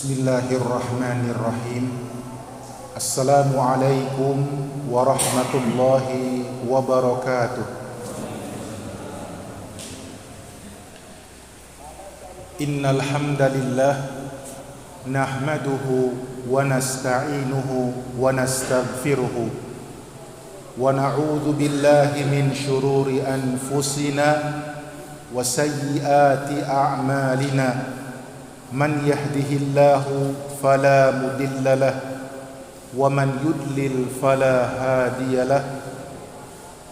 Bismillahirrahmanirrahim. Assalamualaikum warahmatullahi wabarakatuh. Innal hamdalillah nahmaduhu wa nasta'inuhu wa nastaghfiruhu wa na'udzu billahi min shururi anfusina wa sayyiati a'malina. Man yahdihillahu fala mudilla lah wa man yudlil fala hadiya lah.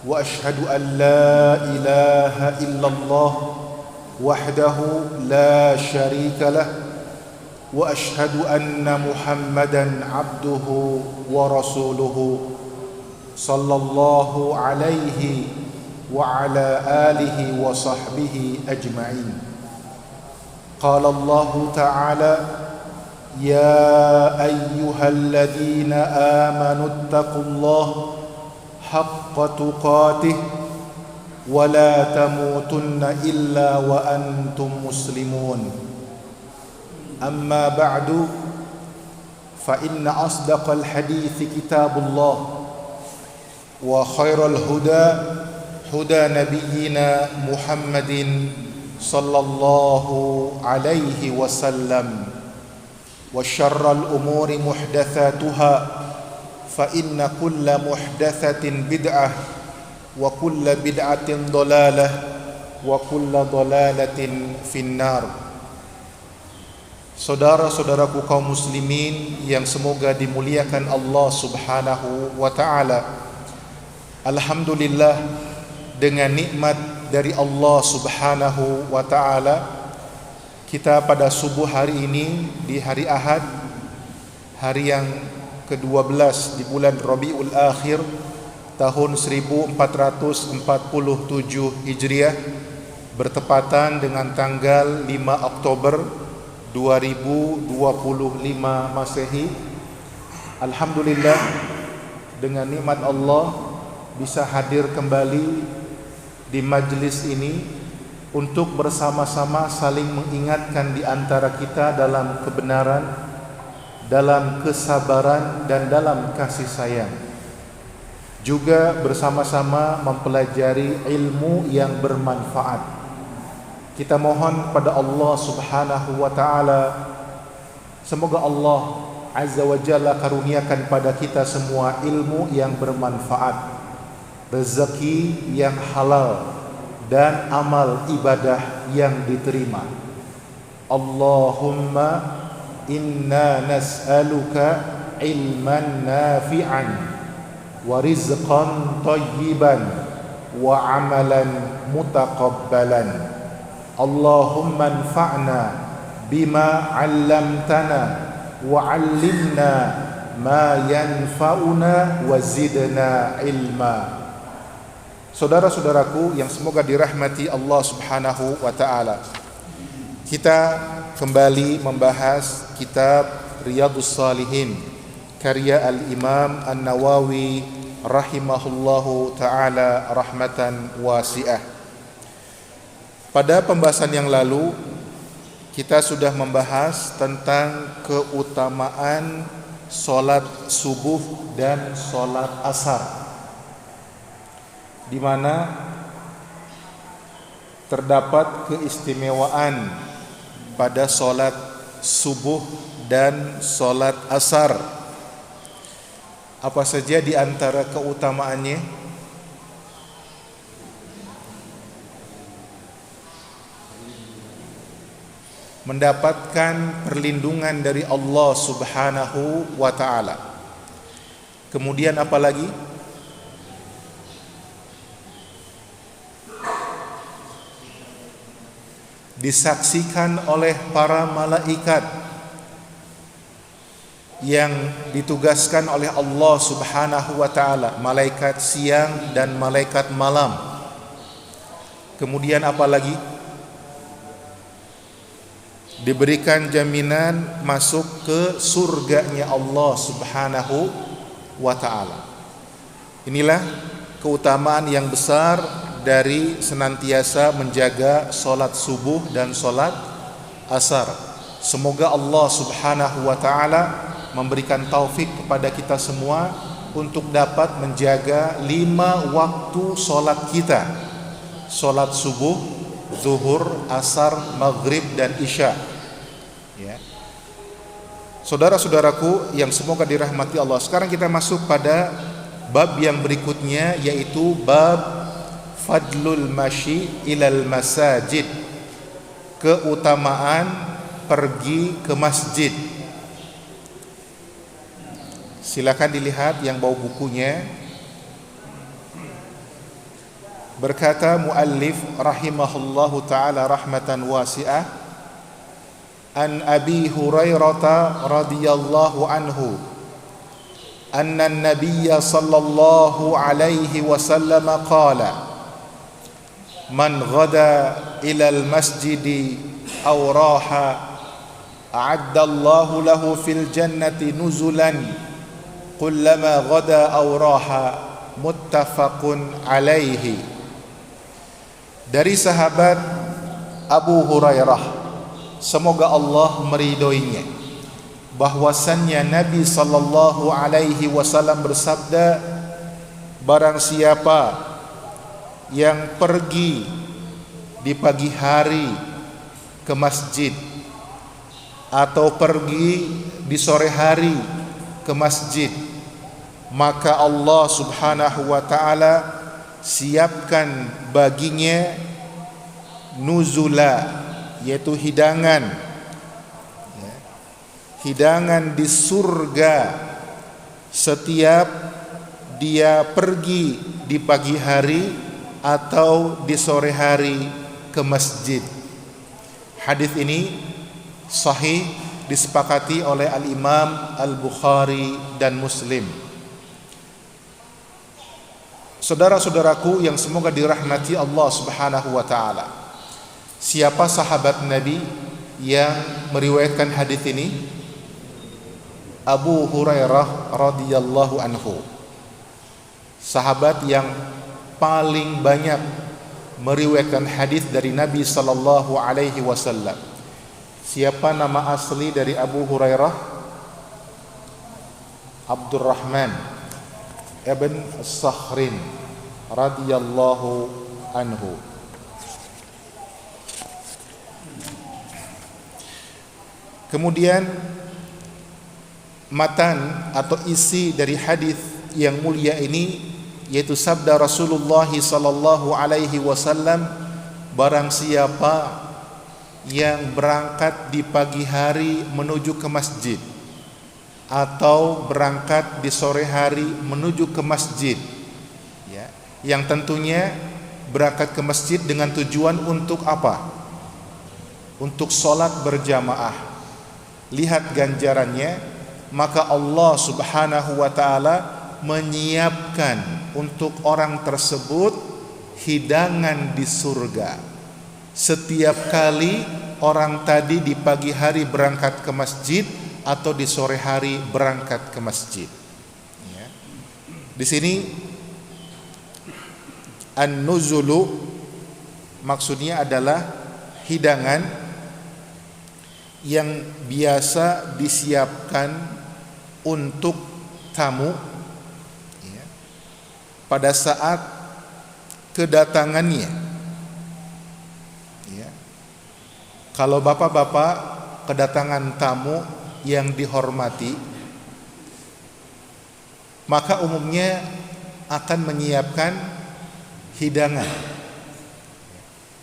Wa ashhadu an la ilaha illallah wahdahu la syarika lah wa ashhadu anna Muhammadan abduhu wa rasuluhu sallallahu alaihi wa ala alihi wa sahbihi ajma'in. Qala Allah Ta'ala ya ayyuhalladzina amanu taqullaha haqqa tuqatih wa la tamutunna illa wa antum muslimun. Amma ba'du, fa inna asdaqal hadithi kitabullah wa khairal huda huda nabiyyina Muhammadin sallallahu alaihi wasallam, wa syarral umuri muhdatsatuha, fa inna kulla muhdatsatin bid'ah wa kulla bid'atin dhalalah wa kulla dhalalatin finnar. Saudara-saudaraku kaum muslimin yang semoga dimuliakan Allah Subhanahu wa taala, alhamdulillah, dengan nikmat dari Allah Subhanahu wa ta'ala, kita pada subuh hari ini di hari Ahad, hari yang ke-12 di bulan Rabiul Akhir tahun 1447 Hijriah, bertepatan dengan tanggal 5 Oktober 2025 Masehi. Alhamdulillah, dengan nikmat Allah bisa hadir kembali di majlis ini untuk bersama-sama saling mengingatkan di antara kita dalam kebenaran, dalam kesabaran, dan dalam kasih sayang. Juga bersama-sama mempelajari ilmu yang bermanfaat. Kita mohon pada Allah Subhanahu wa ta'ala, semoga Allah Azza wa Jalla karuniakan pada kita semua ilmu yang bermanfaat, rezeki yang halal, dan amal ibadah yang diterima. Allahumma inna nas'aluka ilman nafi'an wa rizqan thayyiban wa amalan mutaqabbalan. Allahumma anfa'na bima 'allamtana wa 'allimna ma yanfa'una wa zidna ilma. Saudara-saudaraku yang semoga dirahmati Allah Subhanahu wa ta'ala, kita kembali membahas kitab Riyadhus Shalihin karya Al-Imam An-Nawawi rahimahullahu ta'ala rahmatan wasi'ah. Pada pembahasan yang lalu kita sudah membahas tentang keutamaan sholat subuh dan sholat asar, di mana terdapat keistimewaan pada sholat subuh dan sholat asar. Apa saja di antara keutamaannya? Mendapatkan perlindungan dari Allah Subhanahu wa ta'ala. Kemudian apa lagi? Disaksikan oleh para malaikat yang ditugaskan oleh Allah Subhanahu wa ta'ala, malaikat siang dan malaikat malam. Kemudian apa lagi? Diberikan jaminan masuk ke surganya Allah Subhanahu wa ta'ala. Inilah keutamaan yang besar dari senantiasa menjaga sholat subuh dan sholat asar. Semoga Allah Subhanahu wa taala memberikan taufik kepada kita semua untuk dapat menjaga 5 waktu solat kita. Solat subuh, zuhur, asar, maghrib, dan isya. Ya. Saudara-saudaraku yang semoga dirahmati Allah, sekarang kita masuk pada bab yang berikutnya, yaitu bab fadlul masyi ilal masajid, keutamaan pergi ke masjid. Silakan dilihat yang bawa bukunya. Berkata muallif rahimahullahu taala rahmatan wasi'ah, an Abi Hurairah radhiyallahu anhu anna an-nabiy sallallahu alaihi wasallam qala man ghada ila al-masjid aw raha a'addallahu lahu fil jannati nuzulan kullama ghada aw raha, muttafaqun alaihi. Dari sahabat Abu Hurairah, semoga Allah meridhoinya, bahwasannya Nabi sallallahu alaihi wasallam bersabda, barang siapa yang pergi di pagi hari ke masjid atau pergi di sore hari ke masjid, maka Allah Subhanahu wa taala siapkan baginya nuzula, yaitu hidangan, hidangan di surga setiap dia pergi di pagi hari atau di sore hari ke masjid. Hadis ini sahih, disepakati oleh Al-Imam Al-Bukhari dan Muslim. Saudara-saudaraku yang semoga dirahmati Allah Subhanahu wa taala, siapa sahabat Nabi yang meriwayatkan hadis ini? Abu Hurairah radhiyallahu anhu, sahabat yang paling banyak meriwayatkan hadis dari Nabi sallallahu alaihi wasallam. Siapa nama asli dari Abu Hurairah? Abdurrahman ibn Sakhrin radhiyallahu anhu. Kemudian matan atau isi dari hadis yang mulia ini, yaitu sabda Rasulullah sallallahu alaihi wasallam, barang siapa yang berangkat di pagi hari menuju ke masjid atau berangkat di sore hari menuju ke masjid, ya, yang tentunya berangkat ke masjid dengan tujuan untuk apa? Untuk sholat berjamaah. Lihat ganjarannya, maka Allah Subhanahu wa ta'ala menyiapkan untuk orang tersebut hidangan di surga. Setiap kali orang tadi di pagi hari berangkat ke masjid atau di sore hari berangkat ke masjid, ya. Di sini an-nuzulu maksudnya adalah hidangan yang biasa disiapkan untuk tamu, ya, pada saat kedatangannya. Kalau bapak-bapak kedatangan tamu yang dihormati, maka umumnya akan menyiapkan hidangan,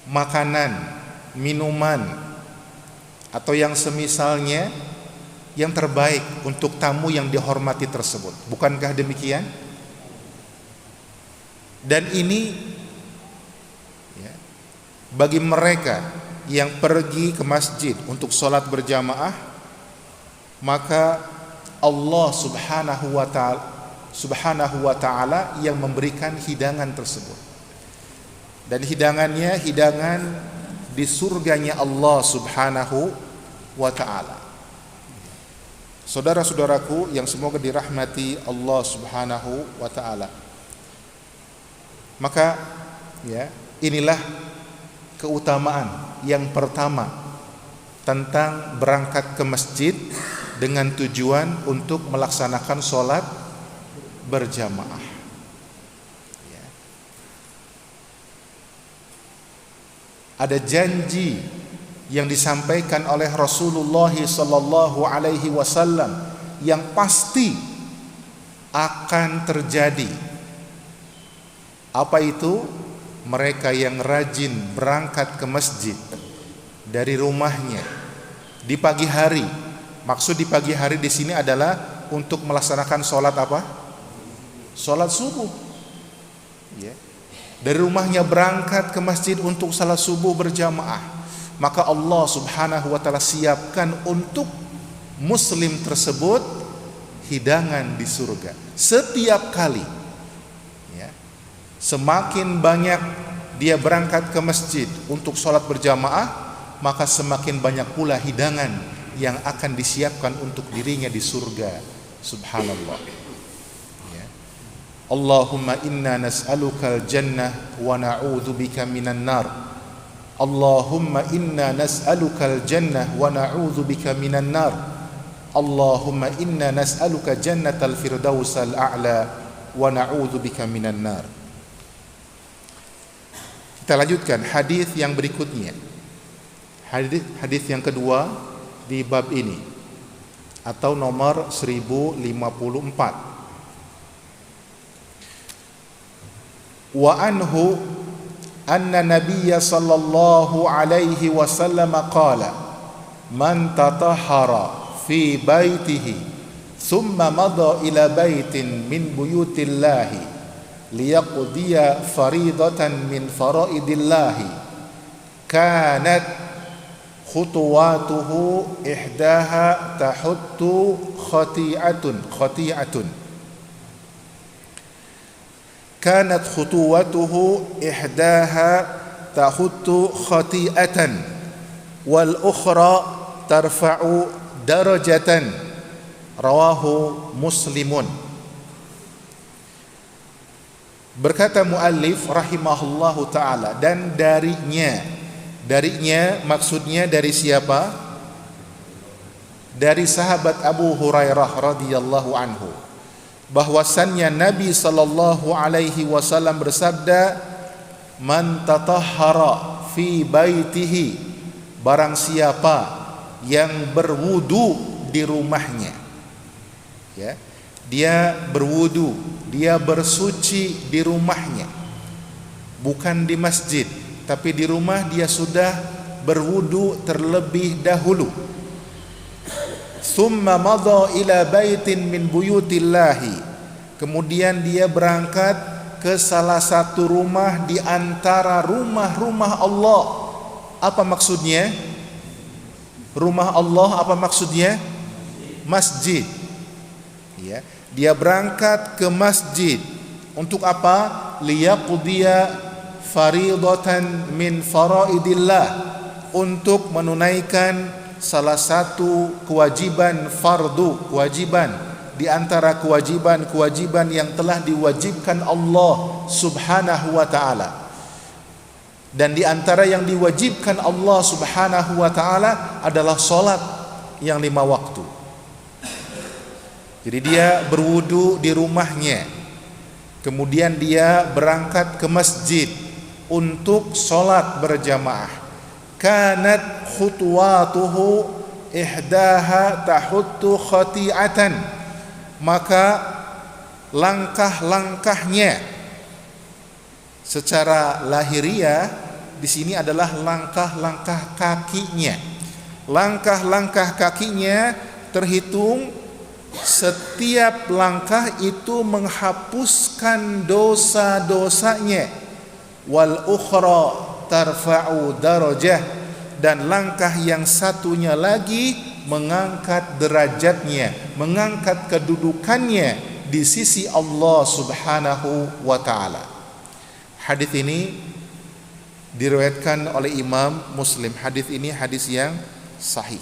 makanan, minuman, atau yang semisalnya yang terbaik untuk tamu yang dihormati tersebut. Bukankah demikian? Dan ini, ya, bagi mereka yang pergi ke masjid untuk sholat berjamaah, maka Allah Subhanahu wa ta'ala yang memberikan hidangan tersebut. Dan hidangannya hidangan di surganya Allah Subhanahu wa ta'ala. Saudara-saudaraku yang semoga dirahmati Allah Subhanahu wa ta'ala, maka, ya, inilah keutamaan yang pertama tentang berangkat ke masjid dengan tujuan untuk melaksanakan sholat berjamaah. Ya. Ada janji yang disampaikan oleh Rasulullah sallallahu alaihi wasallam yang pasti akan terjadi. Apa itu? Mereka yang rajin berangkat ke masjid dari rumahnya di pagi hari. Maksud di pagi hari di sini adalah untuk melaksanakan sholat apa? Sholat subuh. Ya. Dari rumahnya berangkat ke masjid untuk sholat subuh berjamaah. Maka Allah subhanahu wa ta'ala siapkan untuk muslim tersebut hidangan di surga setiap kali. Ya. Semakin banyak dia berangkat ke masjid untuk sholat berjamaah, maka semakin banyak pula hidangan yang akan disiapkan untuk dirinya di surga. Subhanallah. Ya. Allahumma inna nas'alukal jannah wa na'udzubika minan nar. Allahumma inna nas'alukal jannah wa na'udzubika minan nar. Allahumma inna nas'aluka jannatal firdausal a'la wa na'udzubika minan nar. Kita lanjutkan hadis yang berikutnya. Hadis yang kedua di bab ini atau nomor 1054. Wa anhu anna nabiyya sallallahu alaihi wasallam qala man tatahhara fi baitihi thumma madha ila baitin min buyutillahi liyaqdiya faridatan min faraidillahi kanat khutuwatuhu ihdaha tahuttu khati'atun kanat khutuwatuhu ihdaha tahuttu khati'atan wal ukhra tarfa'u darajatan. Rawahu Muslimun. Berkata muallif rahimahullahu ta'ala, dan darinya maksudnya dari siapa? Dari sahabat Abu Hurairah radhiyallahu anhu, bahwasannya Nabi sallallahu alaihi wasallam bersabda, man tatahhara fi baitihi, barang siapa yang berwudu di rumahnya. Ya, dia berwudu, dia bersuci di rumahnya, bukan di masjid, tapi di rumah dia sudah berwudu terlebih dahulu. Thumma madha ila baitin min buyutillahi, kemudian dia berangkat ke salah satu rumah di antara rumah-rumah Allah. Apa maksudnya? Rumah Allah apa maksudnya? Masjid. Ya, dia berangkat ke masjid untuk apa? Liyaqdiya faridatan min faraidillah, untuk menunaikan salah satu kewajiban fardu, kewajiban di antara kewajiban-kewajiban yang telah diwajibkan Allah Subhanahu wa taala. Dan di antara yang diwajibkan Allah Subhanahu wa taala adalah salat yang 5 waktu. Jadi dia berwudu di rumahnya, kemudian dia berangkat ke masjid untuk salat berjamaah. Kanat khutuwatuhu ihdaha tahuttu khati'atan, maka langkah-langkahnya secara lahiriah di sini adalah langkah-langkah kakinya. Langkah-langkah kakinya terhitung setiap langkah itu menghapuskan dosa-dosanya. Wal ukhra tarfa'u darajah, dan langkah yang satunya lagi mengangkat derajatnya, mengangkat kedudukannya di sisi Allah Subhanahu wa taala. Hadis ini diriwayatkan oleh Imam Muslim. Hadis ini hadis yang sahih.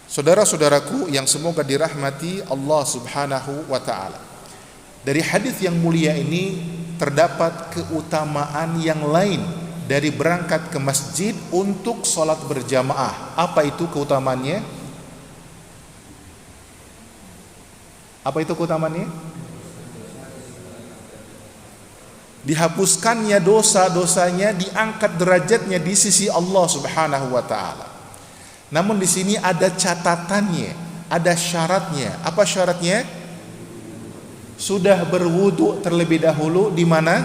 Saudara-saudaraku yang semoga dirahmati Allah Subhanahu wa taala, dari hadis yang mulia ini terdapat keutamaan yang lain dari berangkat ke masjid untuk sholat berjamaah. Apa itu keutamaannya? Apa itu keutamaannya? Dihapuskannya dosa-dosanya, diangkat derajatnya di sisi Allah Subhanahu wa taala. Namun di sini ada catatannya, ada syaratnya. Apa syaratnya? Sudah berwudu terlebih dahulu di mana?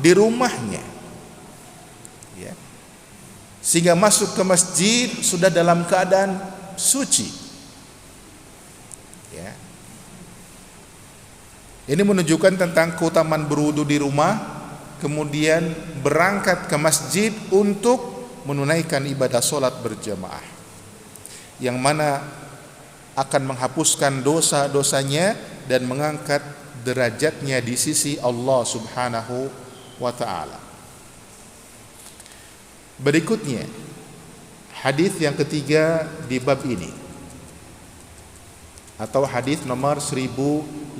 Di rumahnya. Ya. Sehingga masuk ke masjid sudah dalam keadaan suci. Ya. Ini menunjukkan tentang keutamaan berwudu di rumah, kemudian berangkat ke masjid untuk menunaikan ibadah sholat berjamaah, yang mana akan menghapuskan dosa-dosanya dan mengangkat derajatnya di sisi Allah Subhanahu wa ta'ala. Berikutnya, hadis yang ketiga di bab ini, atau hadis nomor 1055.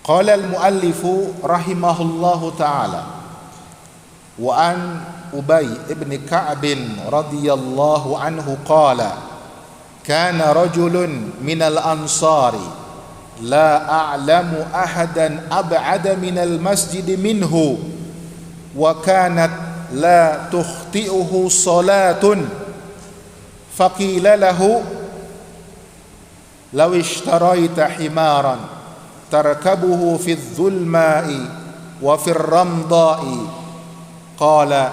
Qala al-muallifu rahimahullahu ta'ala, wa an Ubay ibn Ka'b radhiyallahu anhu qala, kana rajulun minal ansari la a'lamu ahadan ab'ada minal masjid minhu wa kanat la tukhti'uhu salatun faqila lahu law ishtaraita himaran tarkabuhu fi dhulma'i wa fi ramda'i qala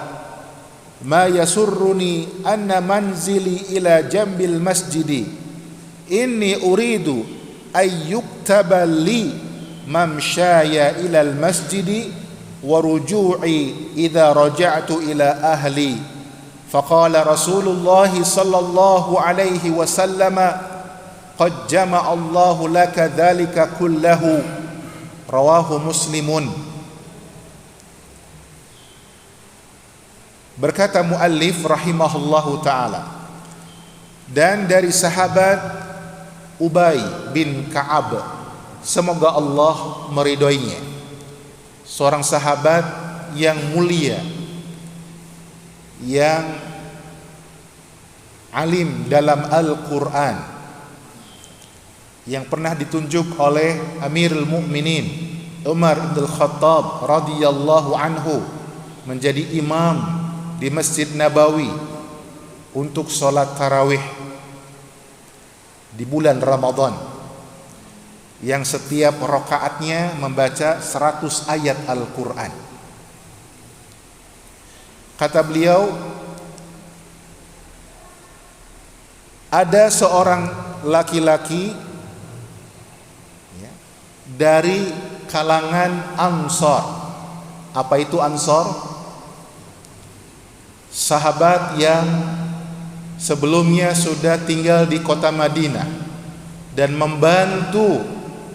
ma yasurruni anna manzili ila jambil masjidi inni uridu ay yuktaba li mamshaya ila al masjidi wa ruju'i idza raja'tu ila ahli faqala Rasulullah sallallahu alaihi wasallam qad jama'a Allahu laka dhalika kullahu rawahu Muslimun. Berkata muallif rahimahullahu ta'ala, dan dari sahabat Ubay bin Ka'ab, semoga Allah meridhoinya, seorang sahabat yang mulia, yang alim dalam Al-Quran, yang pernah ditunjuk oleh Amirul Mukminin Umar bin Khattab radhiyallahu anhu menjadi imam di Masjid Nabawi untuk sholat tarawih di bulan Ramadan, yang setiap rakaatnya membaca 100 ayat Al-Quran. Kata beliau, ada seorang laki-laki dari kalangan Ansor. Apa itu Ansor? Sahabat yang sebelumnya sudah tinggal di kota Madinah dan membantu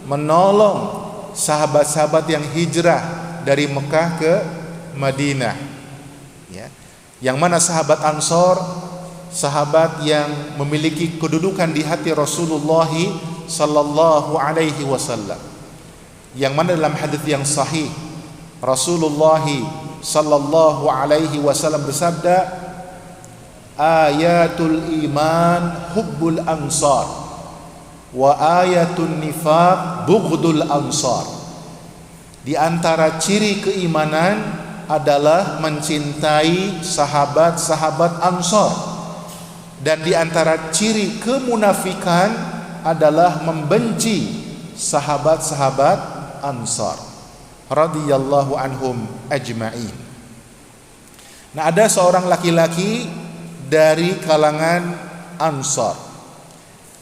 menolong sahabat-sahabat yang hijrah dari Mekah ke Madinah, ya. Yang mana sahabat Ansor, sahabat yang memiliki kedudukan di hati Rasulullah sallallahu alaihi wasallam, yang mana dalam hadis yang sahih Rasulullah sallallahu alaihi wasallam bersabda, ayatul iman hubbul ansar wa ayatun nifaq bughdul ansar. Di antara ciri keimanan adalah mencintai sahabat-sahabat Ansar, dan di antara ciri kemunafikan adalah membenci sahabat-sahabat Ansar radhiyallahu anhum ajma'in. Nah, ada seorang laki-laki dari kalangan Ansar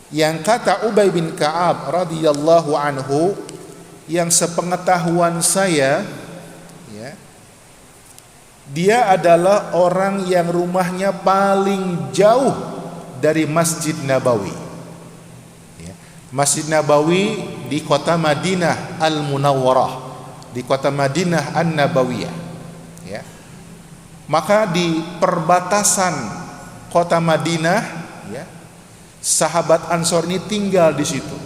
yang kata Ubay bin Ka'ab radhiyallahu anhu, yang sepengetahuan saya, ya, dia adalah orang yang rumahnya paling jauh dari Masjid Nabawi. Ya, Masjid Nabawi di kota Madinah Al-Munawwarah, di kota Madinah An-Nabawiyah, ya. Maka di perbatasan kota Madinah, ya, sahabat Ansor ini tinggal di situ.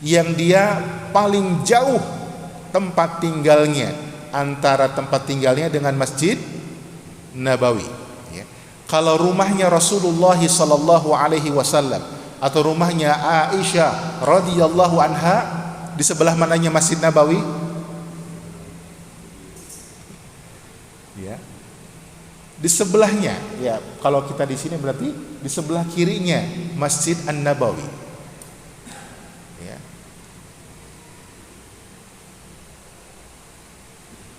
Yang dia paling jauh tempat tinggalnya, antara tempat tinggalnya dengan Masjid Nabawi. Ya. Kalau rumahnya Rasulullah sallallahu alaihi wasallam atau rumahnya Aisyah radhiyallahu anha, di sebelah mananya Masjid Nabawi? Ya. Di sebelahnya. Ya, kalau kita di sini berarti di sebelah kirinya Masjid An-Nabawi. Ya.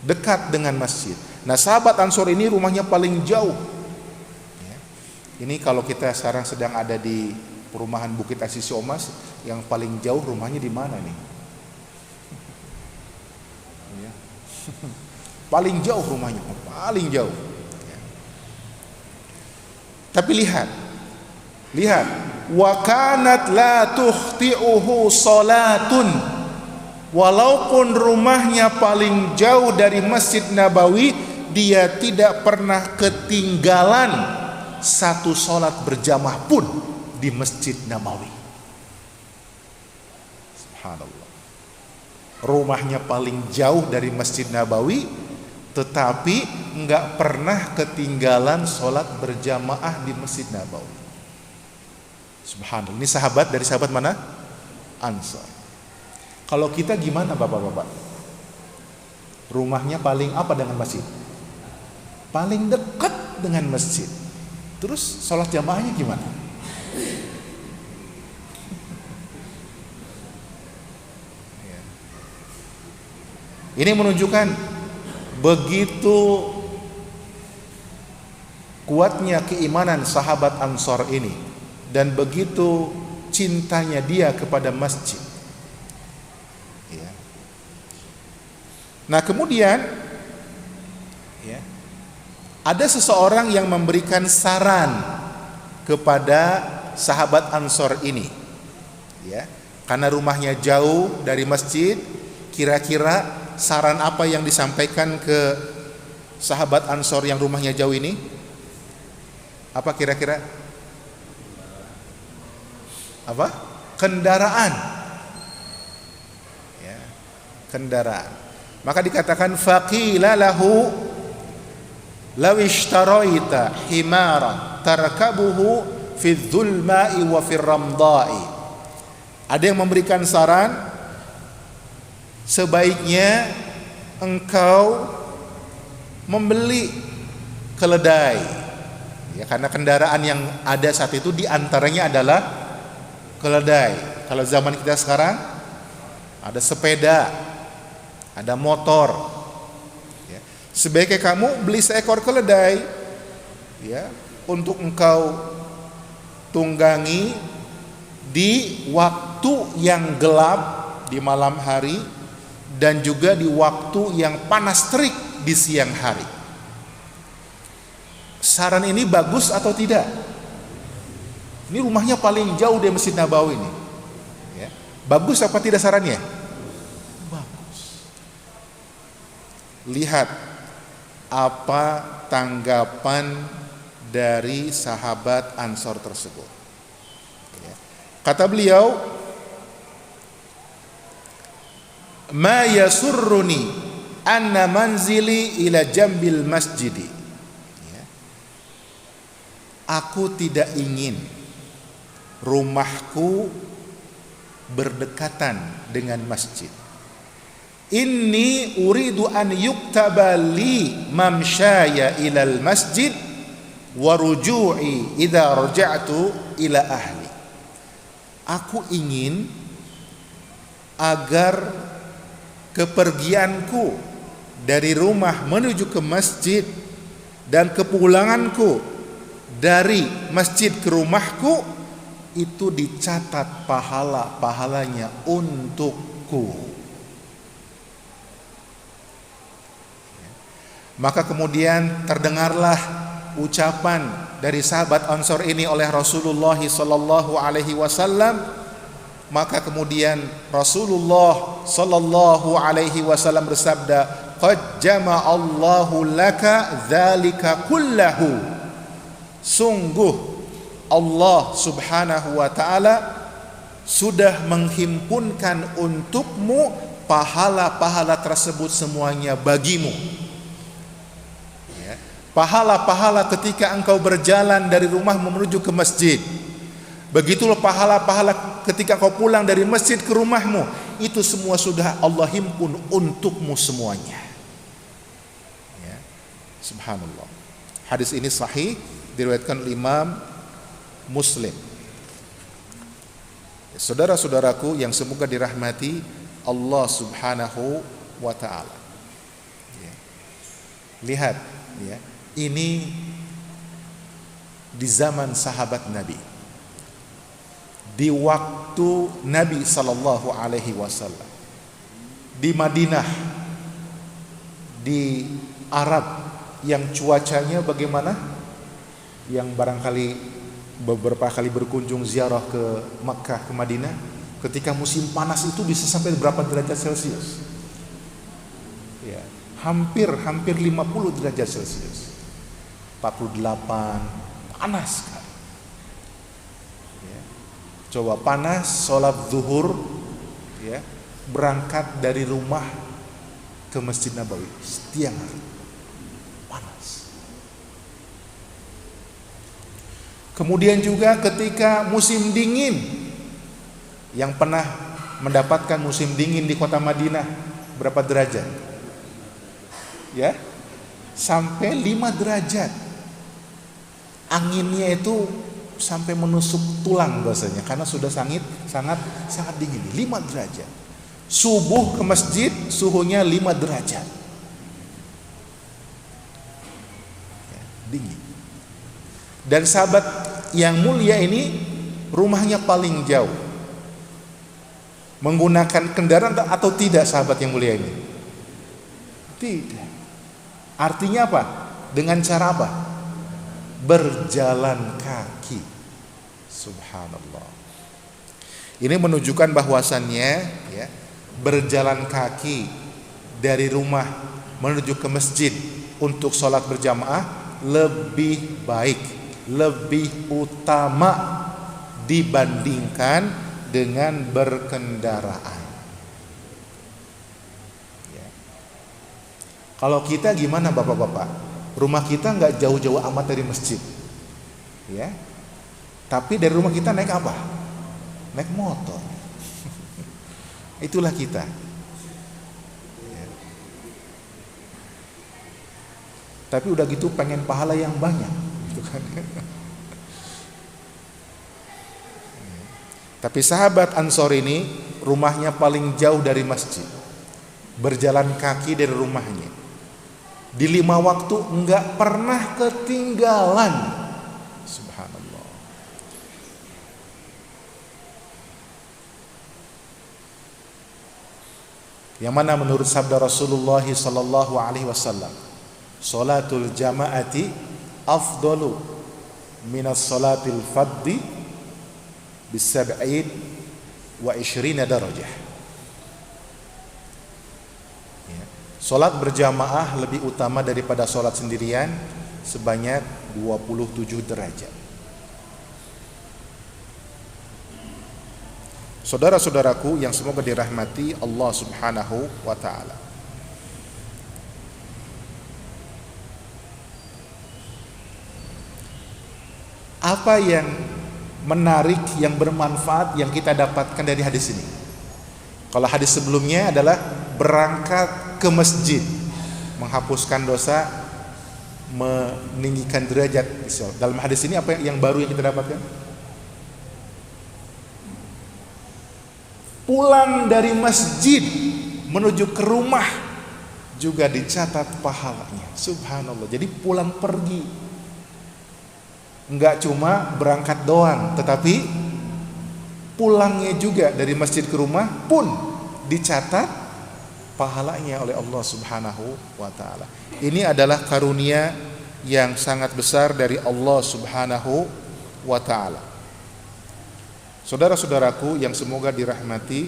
Dekat dengan masjid. Nah, sahabat Ansor ini rumahnya paling jauh. Ya. Ini kalau kita sekarang sedang ada di perumahan Bukit Asisi Omas, yang paling jauh rumahnya di mana nih? Ya. Paling jauh rumahnya, paling jauh. Ya. Tapi lihat, wa kanat la tukhti'uhu salatun. Walaupun rumahnya paling jauh dari Masjid Nabawi, dia tidak pernah ketinggalan satu sholat berjamaah pun di Masjid Nabawi. Subhanallah. Rumahnya paling jauh dari Masjid Nabawi, tetapi nggak pernah ketinggalan sholat berjamaah di Masjid Nabawi. Subhanallah. Ini sahabat dari sahabat mana? Ansar. Kalau kita gimana bapak-bapak? Rumahnya paling apa dengan masjid? Paling dekat dengan masjid. Terus sholat jamaahnya gimana? Ini menunjukkan begitu kuatnya keimanan sahabat Ansor ini, dan begitu cintanya dia kepada masjid. Nah, kemudian ya, ada seseorang yang memberikan saran kepada sahabat Ansor ini, ya, karena rumahnya jauh dari masjid. Kira-kira saran apa yang disampaikan ke sahabat Ansor yang rumahnya jauh ini? Apa kira-kira? Apa? Kendaraan. Ya, kendaraan. Maka dikatakan faqila lahu law ishtaraita himaran tarkabuhu fi dhulma'i wa fi ramda'i. Ada yang memberikan saran, sebaiknya engkau membeli keledai. Ya, karena kendaraan yang ada saat itu diantaranya adalah keledai. Kalau zaman kita sekarang ada sepeda, ada motor. Ya. Sebaiknya kamu beli seekor keledai, ya, untuk engkau tunggangi di waktu yang gelap di malam hari, dan juga di waktu yang panas terik di siang hari. Saran ini bagus atau tidak? Ini rumahnya paling jauh dari Masjid Nabawi ini. Ya. Bagus apa tidak sarannya? Lihat apa tanggapan dari sahabat Ansor tersebut. Kata beliau, ma yasurruni anna manzili ila jambil masjidi. Aku tidak ingin rumahku berdekatan dengan masjid. Inni uridu an yuktaba li mamsyaya ilal masjid wa ruju'i idza raja'tu ila ahli. Aku ingin agar kepergianku dari rumah menuju ke masjid dan kepulanganku dari masjid ke rumahku itu dicatat pahalanya untukku. Maka kemudian terdengarlah ucapan dari sahabat Ansor ini oleh Rasulullah sallallahu alaihi wasallam. Maka kemudian Rasulullah sallallahu alaihi wasallam bersabda, qad jama'allahu laka dzalika kullahu. Sungguh Allah subhanahu wa ta'ala sudah menghimpunkan untukmu pahala-pahala tersebut semuanya bagimu. Ya. Pahala-pahala ketika engkau berjalan dari rumahmu menuju ke masjid. Begitulah pahala-pahala ketika kau pulang dari masjid ke rumahmu. Itu semua sudah Allah himpun untukmu semuanya. Ya. Subhanallah. Hadis ini sahih, diriwayatkan oleh Imam Muslim. Saudara-saudaraku yang semoga dirahmati Allah Subhanahu wa ta'ala. Ya. Lihat, ya, ini di zaman sahabat Nabi. Di waktu Nabi sallallahu alaihi wasallam di Madinah, di Arab yang cuacanya bagaimana? Yang barangkali beberapa kali berkunjung ziarah ke Makkah, ke Madinah, ketika musim panas itu bisa sampai berapa derajat Celcius? Ya, hampir 50 derajat Celcius. 48, panas kan? Coba panas, sholat zuhur, ya, berangkat dari rumah ke Masjid Nabawi setiap hari, panas. Kemudian juga ketika musim dingin, yang pernah mendapatkan musim dingin di kota Madinah, berapa derajat? Ya, sampai 5 derajat. Anginnya itu sampai menusuk tulang bahasanya, karena sudah sangat dingin. 5 derajat. Subuh ke masjid suhunya 5 derajat. Ya, dingin. Dan sahabat yang mulia ini rumahnya paling jauh. Menggunakan kendaraan atau tidak sahabat yang mulia ini? Tidak. Artinya apa? Dengan cara apa? Berjalan kaki. Subhanallah. Ini menunjukkan bahwasannya, ya, berjalan kaki dari rumah menuju ke masjid untuk sholat berjamaah lebih baik, lebih utama dibandingkan dengan berkendaraan. Ya. Kalau kita gimana bapak-bapak? Rumah kita nggak jauh-jauh amat dari masjid, ya. Tapi dari rumah kita naik apa? Naik motor. Itulah kita. Ya. Tapi udah gitu pengen pahala yang banyak, gitu kan? Tapi sahabat Ansor ini rumahnya paling jauh dari masjid, berjalan kaki dari rumahnya. Di 5 waktu enggak pernah ketinggalan. Subhanallah. Yang mana menurut sabda Rasulullah sallallahu alaihi wasallam, salatul jamaati afdalu minas salatil faddi bisab'in wa 20 darajah. Ya. Salat berjamaah lebih utama daripada salat sendirian sebanyak 27 derajat. Saudara-saudaraku yang semoga dirahmati Allah Subhanahu wa ta'ala. Apa yang menarik, yang bermanfaat yang kita dapatkan dari hadis ini? Kalau hadis sebelumnya adalah berangkat ke masjid, menghapuskan dosa, meninggikan derajat. Dalam hadis ini apa yang baru yang kita dapatkan? Pulang dari masjid menuju ke rumah juga dicatat pahalanya. Subhanallah. Jadi pulang pergi, enggak cuma berangkat doang, tetapi pulangnya juga dari masjid ke rumah pun dicatat pahalanya oleh Allah Subhanahu wa ta'ala. Ini adalah karunia yang sangat besar dari Allah Subhanahu wa ta'ala. Saudara-saudaraku yang semoga dirahmati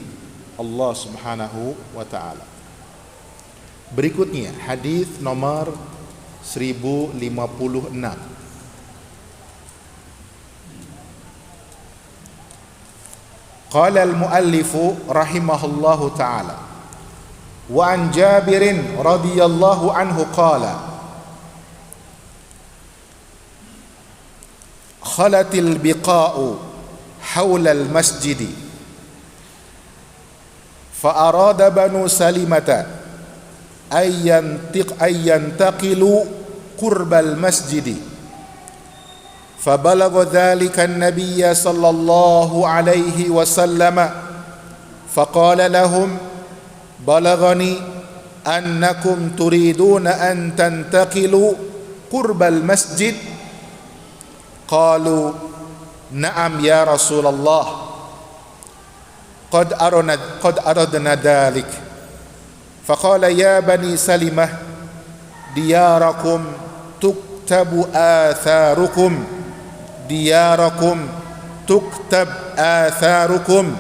Allah Subhanahu wa ta'ala. Berikutnya hadis nomor 1056. Qala al-muallifu rahimahullahu ta'ala, Wa an Jabirin radhiyallahu anhu qala khalatil biqa'u hawla al-masjidi fa arada banu Salimata ayyantaqilu qurbal masjidi fa balagha dhalika an-nabiy sallallahu alaihi wasallam fa qala lahum balaghani annakum turiduna an tantaqilu qurbal masjid qalu na'am ya Rasulullah qad aradna dhalik faqala ya bani Salimah diyarakum tuktabu atharukum diyarakum tuktab atharukum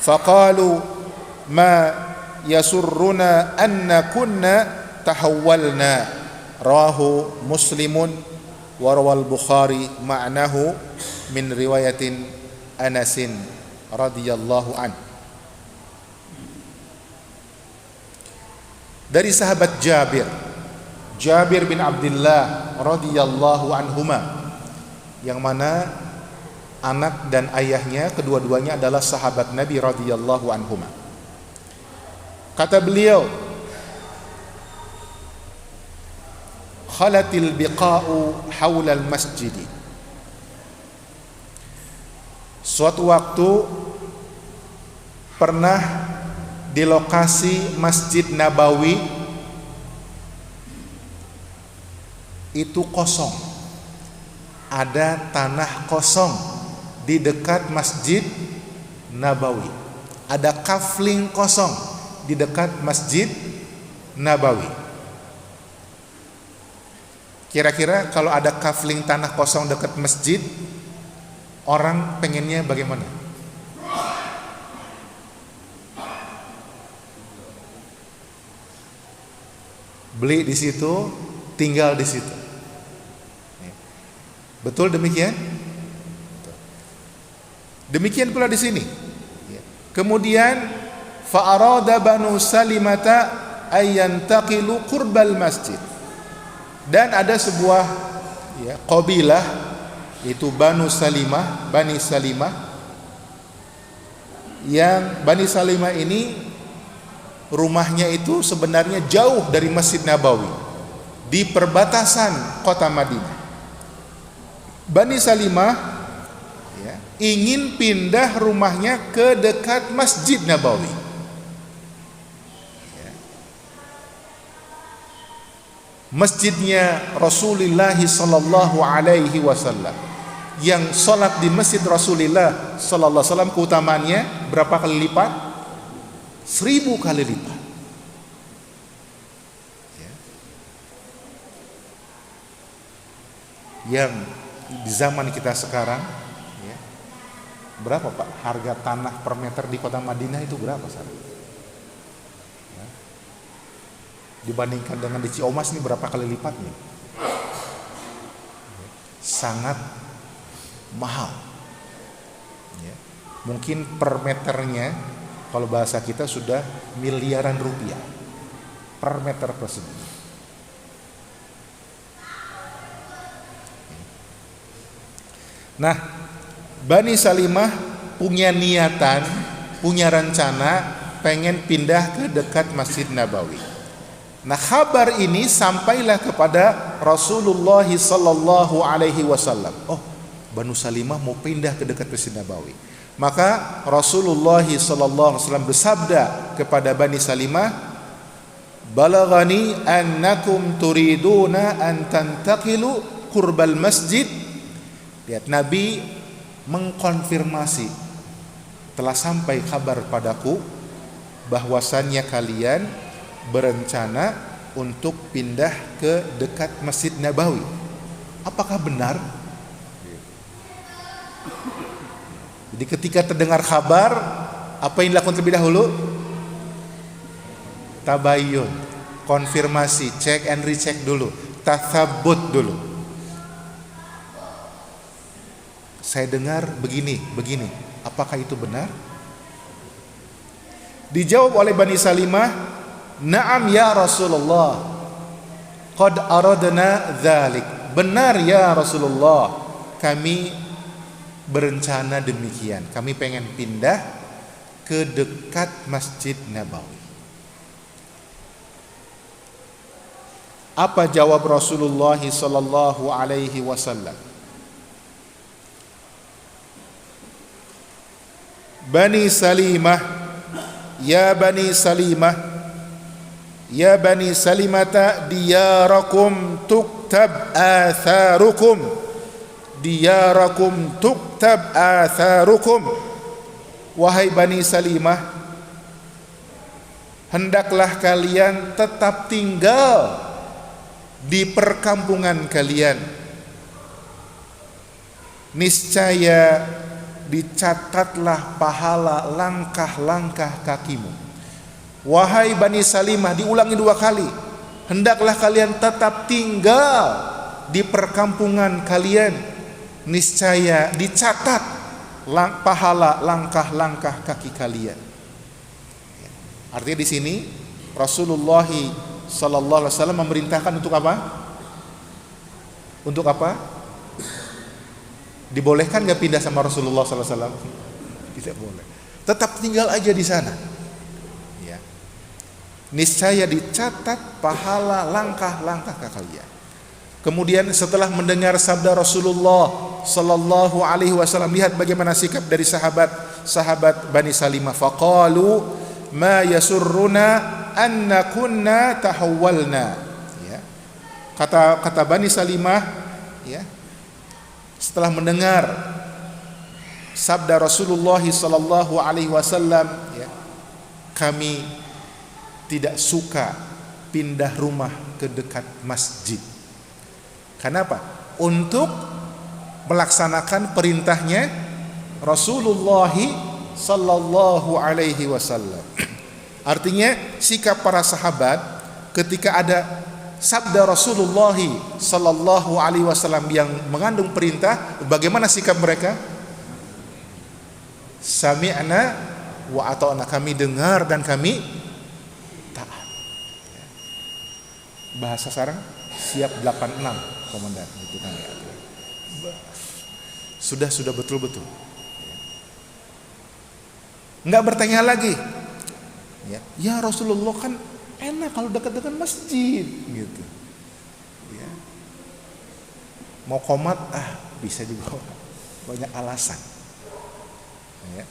faqalu ma yasurruna anna kunna tahawwalna rawahu Muslimun wa rawal Bukhari ma'nahu min riwayatin Anasin radhiyallahu an. Dari sahabat Jabir bin Abdullah radhiyallahu anhuma, yang mana anak dan ayahnya kedua-duanya adalah sahabat Nabi radhiyallahu anhuma. Kata beliau, khalatil biqa'u hawlal masjidi. Suatu waktu pernah di lokasi Masjid Nabawi itu kosong. Ada tanah kosong di dekat Masjid Nabawi. Ada kafling kosong di dekat Masjid Nabawi. Kira-kira kalau ada kafling tanah kosong dekat masjid, orang pengennya bagaimana? Beli di situ, tinggal di situ. Betul demikian? Demikian pula di sini. Kemudian fa'arada banu Salimata ayyantaqilu qurbal masjid. Dan ada sebuah qabilah, yaitu Bani Salimah, yang Bani Salimah ini rumahnya itu sebenarnya jauh dari Masjid Nabawi, di perbatasan kota Madinah. Bani Salimah ingin pindah rumahnya ke dekat Masjid Nabawi. Masjidnya Rasulullah sallallahu alaihi wasallam, yang salat di masjid Rasulullah sallallahu alaihi wasallam keutamaannya berapa kali lipat? 1000 kali lipat. Yang di zaman kita sekarang, berapa Pak harga tanah per meter di kota Madinah itu berapa sekarang? Dibandingkan dengan di Ciomas ini berapa kali lipatnya? Sangat mahal. Mungkin per meternya kalau bahasa kita sudah miliaran rupiah per meter persegi. Nah, Bani Salimah punya niatan, punya rencana pengen pindah ke dekat Masjid Nabawi. Nah, kabar ini sampailah kepada Rasulullah sallallahu alaihi wasallam. Oh, Banu Salimah mau pindah ke dekat Masjid Nabawi. Maka Rasulullah sallallahu alaihi wasallam bersabda kepada Bani Salimah, "Balaghani annakum turiduna an tantaqilu qurbal masjid." Lihat, Nabi mengkonfirmasi, telah sampai kabar padaku bahwasannya kalian berencana untuk pindah ke dekat Masjid Nabawi. Apakah benar? Jadi ketika terdengar kabar, apa yang dilakukan terlebih dahulu? Tabayyun, konfirmasi, cek and recheck dulu, tatsabbut dulu. Saya dengar begini, apakah itu benar? Dijawab oleh Bani Salimah, "Na'am ya Rasulullah, qad aradna dzalik." Benar ya Rasulullah, kami berencana demikian. Kami pengen pindah ke dekat Masjid Nabawi. Apa jawab Rasulullah sallallahu alaihi wasallam? Bani Salimah, ya Bani Salimah, ya Bani Salimata, diyarakum tuktab atharukum, diyarakum tuktab atharukum. Wahai Bani Salimah, hendaklah kalian tetap tinggal di perkampungan kalian, niscaya dicatatlah pahala langkah-langkah kakimu. Wahai Bani Salimah, diulangi 2 kali, hendaklah kalian tetap tinggal di perkampungan kalian, niscaya dicatat pahala langkah-langkah kaki kalian. Artinya di sini Rasulullah sallallahu alaihi wasallam memerintahkan untuk apa? Untuk apa? Dibolehkan nggak pindah sama Rasulullah sallallahu alaihi wasallam? Tidak boleh. Tetap tinggal aja di sana. Ya. Niscaya dicatat pahala langkah-langkah kalian. Kemudian setelah mendengar sabda Rasulullah sallallahu alaihi wasallam, lihat bagaimana sikap dari sahabat Bani Salimah. Faqalu ma yasurruna anna kunna tahawwalna. Ya. Kata Bani Salimah, ya, setelah mendengar sabda Rasulullah sallallahu alaihi wasallam, ya, kami tidak suka pindah rumah ke dekat masjid. Kenapa? Untuk melaksanakan perintahnya Rasulullah sallallahu alaihi wasallam. Artinya sikap para sahabat ketika ada sabda Rasulullah sallallahu alaihi wasallam yang mengandung perintah, bagaimana sikap mereka? Sami'na wa ata'na, kami dengar dan kami taat. Bahasa sekarang siap 86 komandan, itu kan ya. Sudah betul-betul. Enggak bertanya lagi. Ya Rasulullah, kan enak kalau dekat-dekat masjid gitu. Ya. Mau komat bisa juga, banyak alasan. Ya.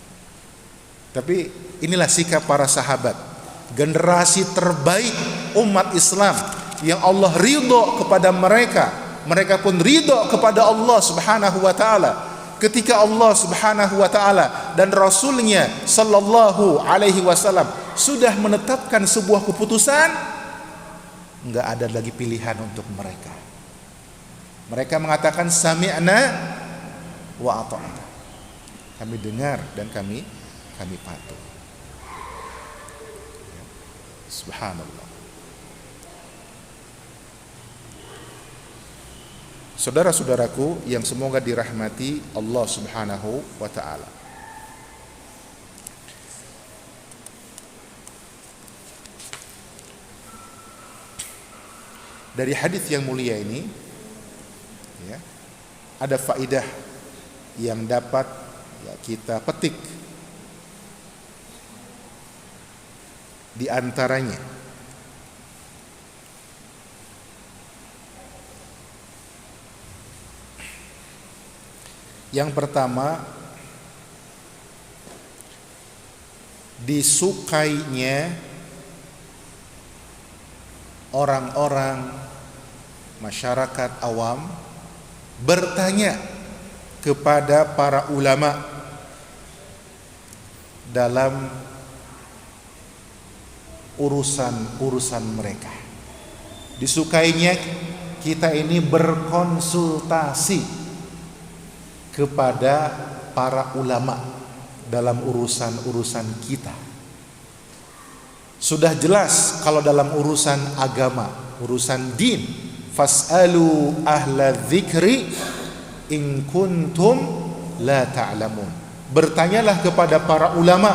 Tapi inilah sikap para sahabat, generasi terbaik umat Islam yang Allah ridho kepada mereka. Mereka pun ridho kepada Allah Subhanahu wa taala. Ketika Allah Subhanahu wa taala dan Rasulnya sallallahu alaihi wasallam sudah menetapkan sebuah keputusan, enggak ada lagi pilihan untuk mereka. Mereka mengatakan sami'na wa ata'na. Kami dengar dan kami patuh. Subhanallah. Saudara-saudaraku yang semoga dirahmati Allah Subhanahu wa taala. Dari hadis yang mulia ini, ya, ada faidah yang dapat, ya, kita petik. Di antaranya, yang pertama, disukainya orang-orang masyarakat awam bertanya kepada para ulama dalam urusan mereka. Disukainya kita ini berkonsultasi kepada para ulama dalam urusan kita. Sudah jelas kalau dalam urusan agama, urusan din, fas'alu ahla dzikri in kuntum la ta'lamun. Bertanyalah kepada para ulama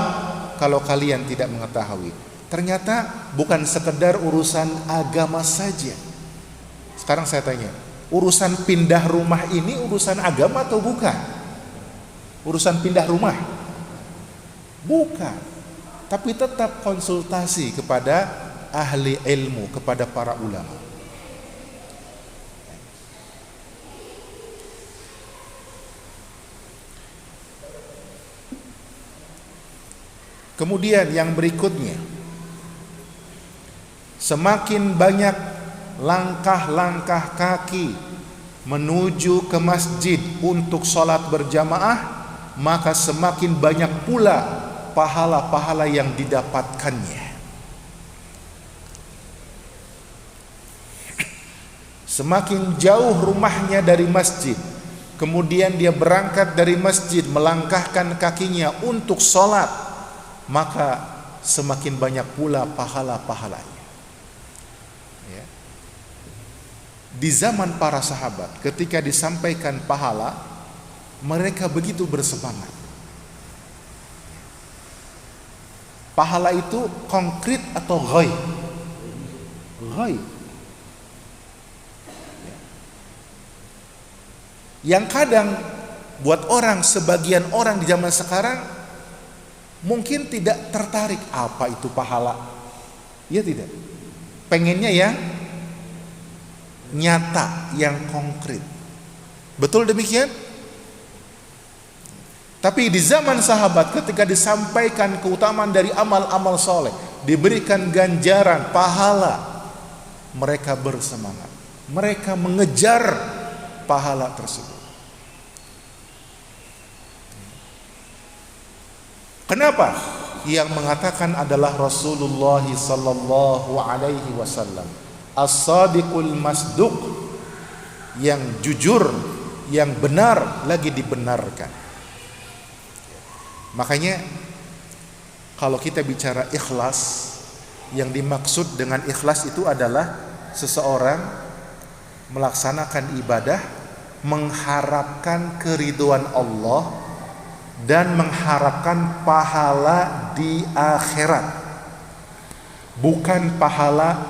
kalau kalian tidak mengetahui? Ternyata bukan sekedar urusan agama saja. Sekarang saya tanya, urusan pindah rumah ini urusan agama atau bukan? Urusan pindah rumah? Bukan. Tapi tetap konsultasi kepada ahli ilmu, kepada para ulama. Kemudian yang berikutnya, semakin banyak langkah-langkah kaki menuju ke masjid untuk sholat berjamaah, maka semakin banyak pula pahala-pahala yang didapatkannya. Semakin jauh rumahnya dari masjid, kemudian dia berangkat dari masjid melangkahkan kakinya untuk sholat, maka semakin banyak pula pahala-pahalanya. Ya. Di zaman para sahabat, ketika disampaikan pahala, mereka begitu bersemangat. Pahala itu konkret atau ghaib? Ghaib. Yang kadang buat orang, sebagian orang di zaman sekarang mungkin tidak tertarik apa itu pahala. Ya tidak. Pengennya yang nyata, yang konkret. Betul demikian? Tapi di zaman sahabat ketika disampaikan keutamaan dari amal-amal soleh, diberikan ganjaran, pahala, mereka bersemangat. Mereka mengejar pahala tersebut. Kenapa? Yang mengatakan adalah Rasulullah sallallahu alaihi wasallam, as-sadiqul masduq, yang jujur, yang benar lagi dibenarkan. Makanya kalau kita bicara ikhlas, yang dimaksud dengan ikhlas itu adalah seseorang melaksanakan ibadah mengharapkan keridhaan Allah dan mengharapkan pahala di akhirat, bukan pahala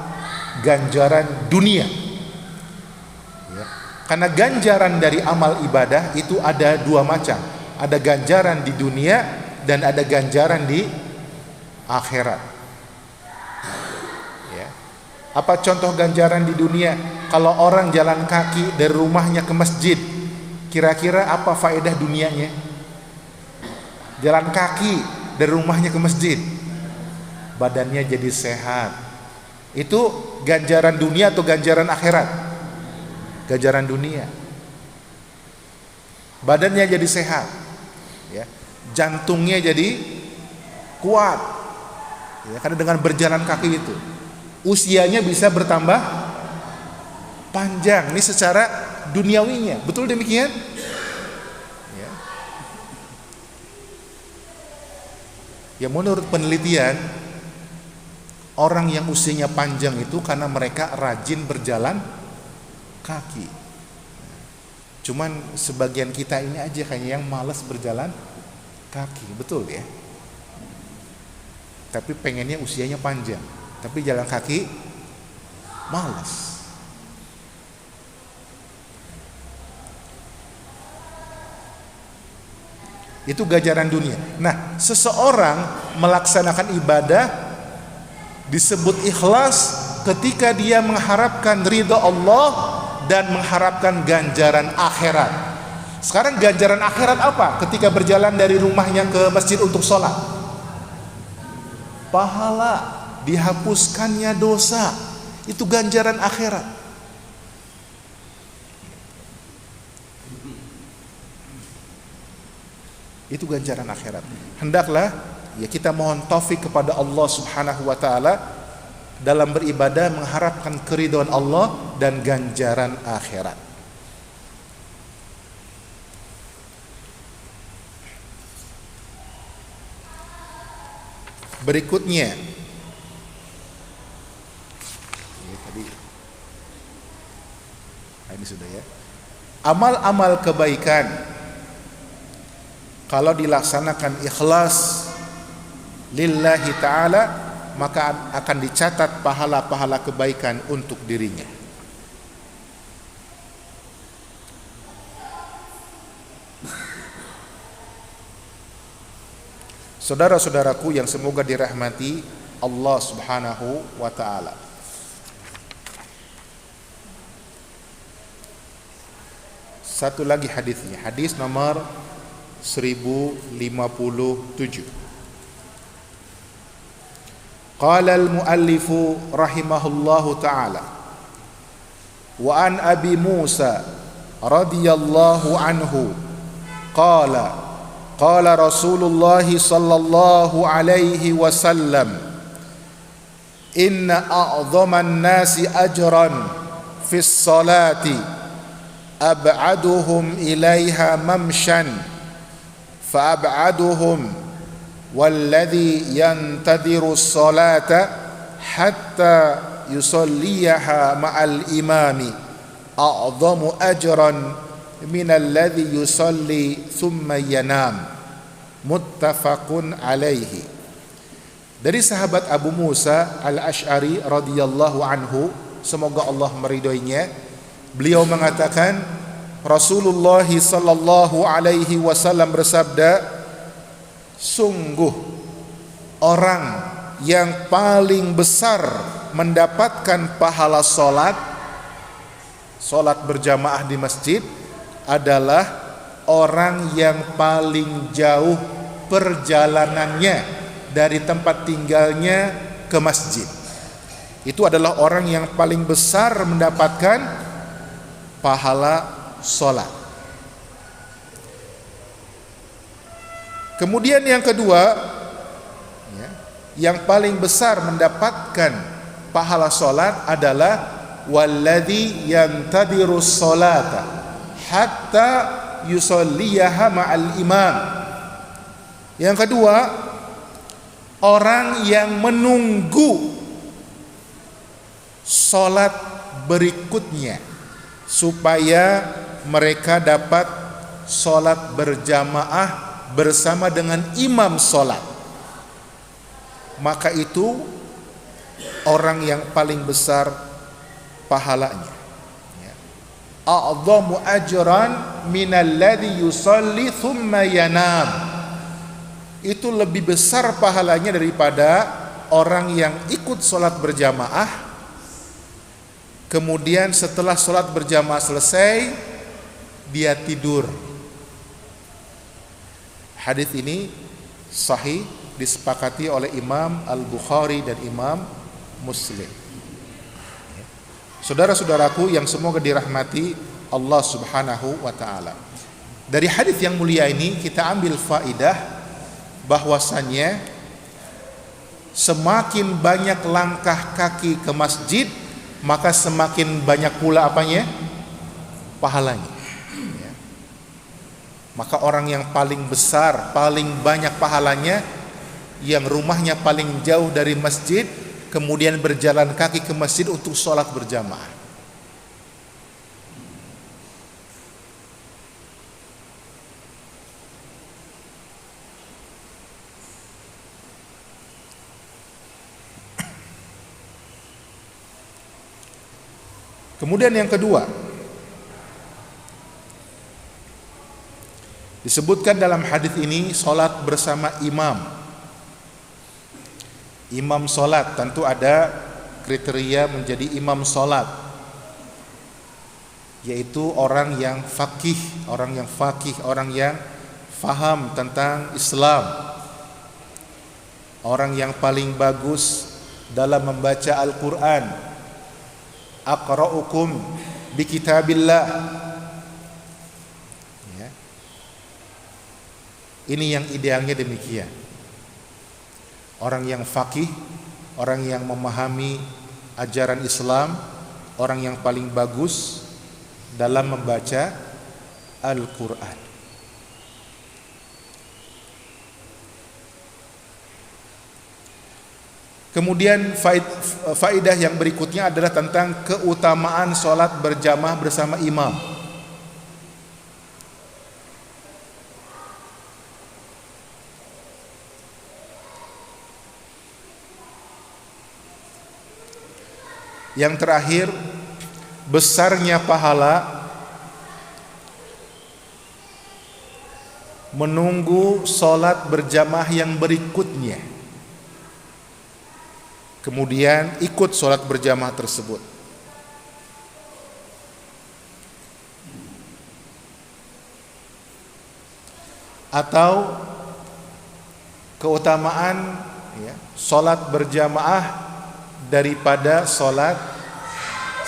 ganjaran dunia. Ya. Karena ganjaran dari amal ibadah itu ada dua macam, ada ganjaran di dunia dan ada ganjaran di akhirat. Ya. Apa contoh ganjaran di dunia? Kalau orang jalan kaki dari rumahnya ke masjid, kira-kira apa faedah dunianya? Jalan kaki dari rumahnya ke masjid, badannya jadi sehat. Itu ganjaran dunia atau ganjaran akhirat? Ganjaran dunia. Badannya jadi sehat, ya. Jantungnya jadi kuat, ya, karena dengan berjalan kaki itu usianya bisa bertambah panjang. Ini secara duniawinya, betul demikian? Ya, menurut penelitian, orang yang usianya panjang itu karena mereka rajin berjalan kaki. Cuman sebagian kita ini aja kayaknya yang malas berjalan kaki, betul ya? Tapi pengennya usianya panjang, tapi jalan kaki malas. Itu ganjaran dunia. Nah, seseorang melaksanakan ibadah disebut ikhlas ketika dia mengharapkan ridha Allah dan mengharapkan ganjaran akhirat. Sekarang ganjaran akhirat apa? Ketika berjalan dari rumahnya ke masjid untuk sholat, pahala, dihapuskannya dosa, itu ganjaran akhirat. Itu ganjaran akhirat. Hendaklah ya kita mohon taufik kepada Allah Subhanahu wa taala dalam beribadah mengharapkan keridhaan Allah dan ganjaran akhirat. Berikutnya, ini sudah ya. Amal-amal kebaikan kalau dilaksanakan ikhlas lillahi ta'ala, maka akan dicatat pahala-pahala kebaikan untuk dirinya. Saudara-saudaraku yang semoga dirahmati Allah Subhanahu wa ta'ala, satu lagi hadisnya, hadis nomor 1057. Qala al-muallifu rahimahullahu ta'ala, wa an Abi Musa radhiyallahu anhu qala qala Rasulullah sallallahu alaihi wasallam, inna a'dhaman nasi ajran fis salati ab'aduhum ilaiha mamshan fa ab'aduhum walladhi yantadiru as-salata hatta yusalliyaha ma'al imami a'dhamu ajran minalladhi yusalli thumma yanam. Muttafaqun alaihi. Dari sahabat Abu Musa al-Ash'ari radhiyallahu anhu, semoga Allah meridhoinya, beliau mengatakan Rasulullah sallallahu alaihi wasallam bersabda, sungguh orang yang paling besar mendapatkan pahala solat berjamaah di masjid adalah orang yang paling jauh perjalanannya dari tempat tinggalnya ke masjid. Itu adalah orang yang paling besar mendapatkan pahala solat. Kemudian yang kedua, yang paling besar mendapatkan pahala solat adalah walladzi yantadiru sholata hatta yusalliyaha ma'al imam. Yang kedua, orang yang menunggu solat berikutnya supaya mereka dapat solat berjamaah bersama dengan imam solat, maka itu orang yang paling besar pahalanya. A'dhamu ajran minalladzi yusalli thumma yanam. Itu lebih besar pahalanya daripada orang yang ikut solat berjamaah, kemudian setelah solat berjamaah selesai dia tidur. Hadis ini sahih, disepakati oleh Imam Al-Bukhari dan Imam Muslim. Saudara-saudaraku yang semoga dirahmati Allah Subhanahu wa ta'ala, dari hadis yang mulia ini kita ambil faidah bahwasannya semakin banyak langkah kaki ke masjid, maka semakin banyak pula apanya? Pahalanya. Maka orang yang paling besar, paling banyak pahalanya, yang rumahnya paling jauh dari masjid, kemudian berjalan kaki ke masjid untuk sholat berjamaah. Kemudian yang kedua, disebutkan dalam hadis ini sholat bersama imam. Imam sholat tentu ada kriteria menjadi imam sholat, yaitu orang yang faqih, orang yang faham tentang Islam, orang yang paling bagus dalam membaca Al-Quran. Aqra'ukum bi kitabillah. Ini yang idealnya demikian. Orang yang faqih, orang yang memahami ajaran Islam, orang yang paling bagus dalam membaca Al-Quran. Kemudian faidah yang berikutnya adalah tentang keutamaan sholat berjamaah bersama imam. Yang terakhir, besarnya pahala menunggu sholat berjamaah yang berikutnya, kemudian ikut sholat berjamaah tersebut. Atau keutamaan sholat berjamaah daripada sholat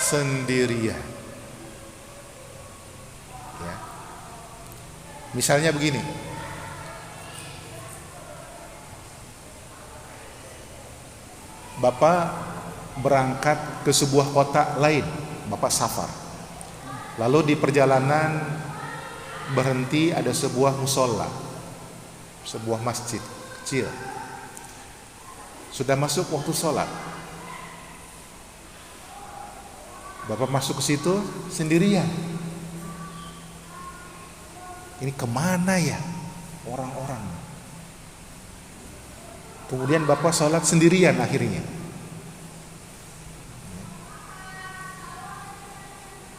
sendirian. Misalnya begini, Bapak berangkat ke sebuah kota lain, Bapak safar. Lalu di perjalanan berhenti ada sebuah musola, sebuah masjid kecil. Sudah masuk waktu sholat, Bapak masuk ke situ sendirian. Ini kemana ya orang-orang? Kemudian Bapak sholat sendirian akhirnya.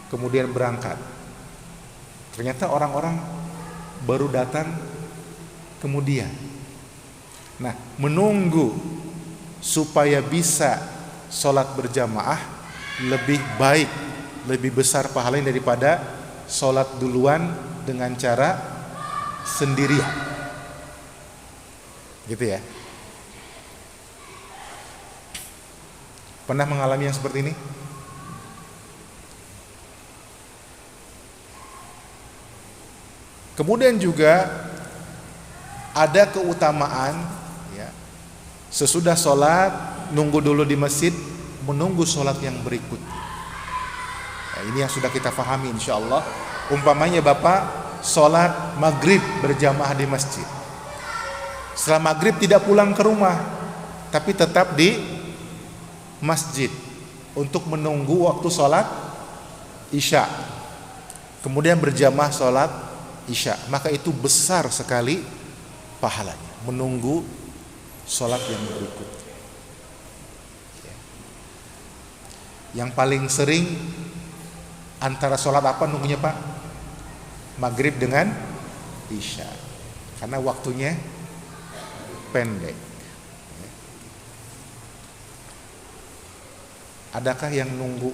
Kemudian berangkat. Ternyata orang-orang baru datang kemudian. Nah, menunggu supaya bisa sholat berjamaah lebih baik, lebih besar pahalanya daripada sholat duluan dengan cara sendirian. Gitu ya. Pernah mengalami yang seperti ini? Kemudian juga ada keutamaan ya, sesudah sholat nunggu dulu di masjid, menunggu sholat yang berikutnya. Nah, ini yang sudah kita pahami insyaallah. Umpamanya Bapak sholat maghrib berjamaah di masjid, setelah maghrib tidak pulang ke rumah, tapi tetap di masjid untuk menunggu waktu sholat isya, kemudian berjamaah sholat isya, maka itu besar sekali pahalanya menunggu sholat yang berikutnya. Yang paling sering antara sholat apa nunggunya Pak? Maghrib dengan isya, karena waktunya pendek. Adakah yang nunggu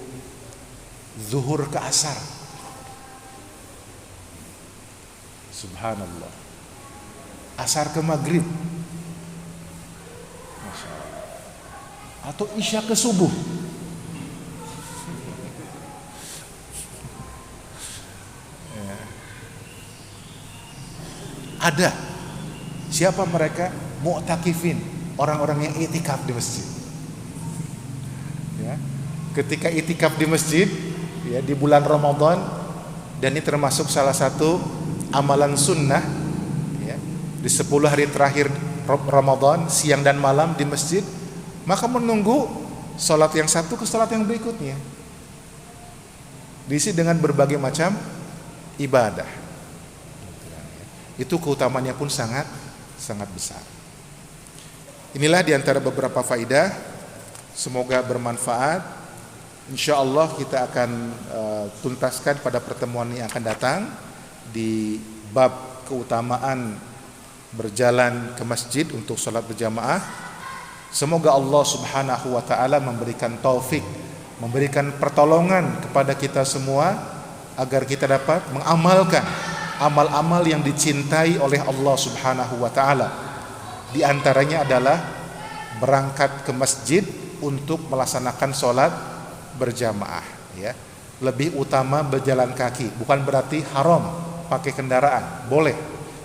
zuhur ke asar? Subhanallah. Asar ke maghrib, Masya Allah. Atau isya ke subuh. Ya. Ada. Siapa mereka? Mu'takifin, orang-orang yang itikaf di masjid. Ya. Ketika itikaf di masjid ya, di bulan Ramadan, dan ini termasuk salah satu amalan sunnah ya, di 10 hari terakhir Ramadan, siang dan malam di masjid, maka menunggu sholat yang satu ke sholat yang berikutnya, diisi dengan berbagai macam ibadah. Itu keutamaannya pun sangat besar. Inilah diantara beberapa faidah, semoga bermanfaat. InsyaAllah kita akan tuntaskan pada pertemuan yang akan datang di bab keutamaan berjalan ke masjid untuk sholat berjamaah. Semoga Allah subhanahu wa ta'ala memberikan taufik, memberikan pertolongan kepada kita semua agar kita dapat mengamalkan amal-amal yang dicintai oleh Allah subhanahu wa ta'ala. Di antaranya adalah berangkat ke masjid untuk melaksanakan sholat berjamaah ya. Lebih utama berjalan kaki, bukan berarti haram pakai kendaraan, boleh,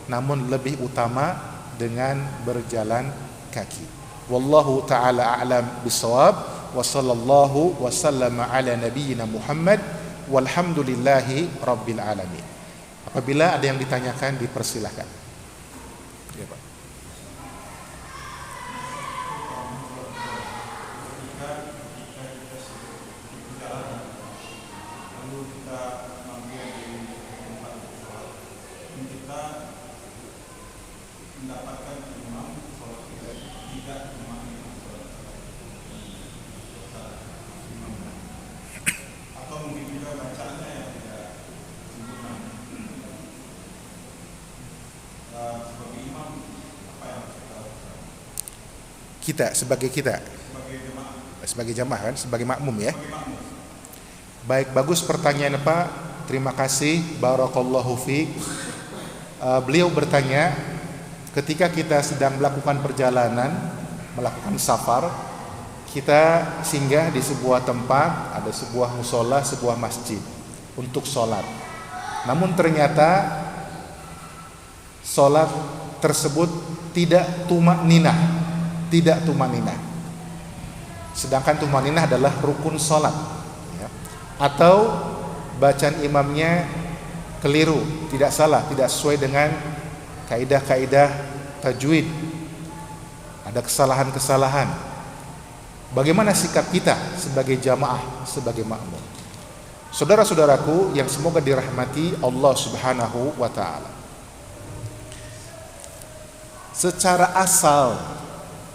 namun lebih utama dengan berjalan kaki. Wallahu ta'ala a'lam bisawab, wa sallallahu wa sallama ala nabiyyina Muhammad walhamdulillahi rabbil alamin. Apabila ada yang ditanyakan dipersilahkan. Ya, Pak. kita sebagai jamaah kan, sebagai makmum ya. Baik, bagus pertanyaan Pak. Terima kasih, barakallahu fiik. Beliau bertanya, ketika kita sedang melakukan perjalanan, melakukan safar, kita singgah di sebuah tempat, ada sebuah musola, sebuah masjid untuk sholat. Namun ternyata sholat tersebut tidak tumakninah, sedangkan tumakninah adalah rukun sholat ya. Atau bacaan imamnya keliru, tidak salah, tidak sesuai dengan kaidah-kaidah tajwid, ada kesalahan-kesalahan. Bagaimana sikap kita sebagai jamaah, sebagai makmum? Saudara-saudaraku yang semoga dirahmati Allah Subhanahu wa ta'ala, secara asal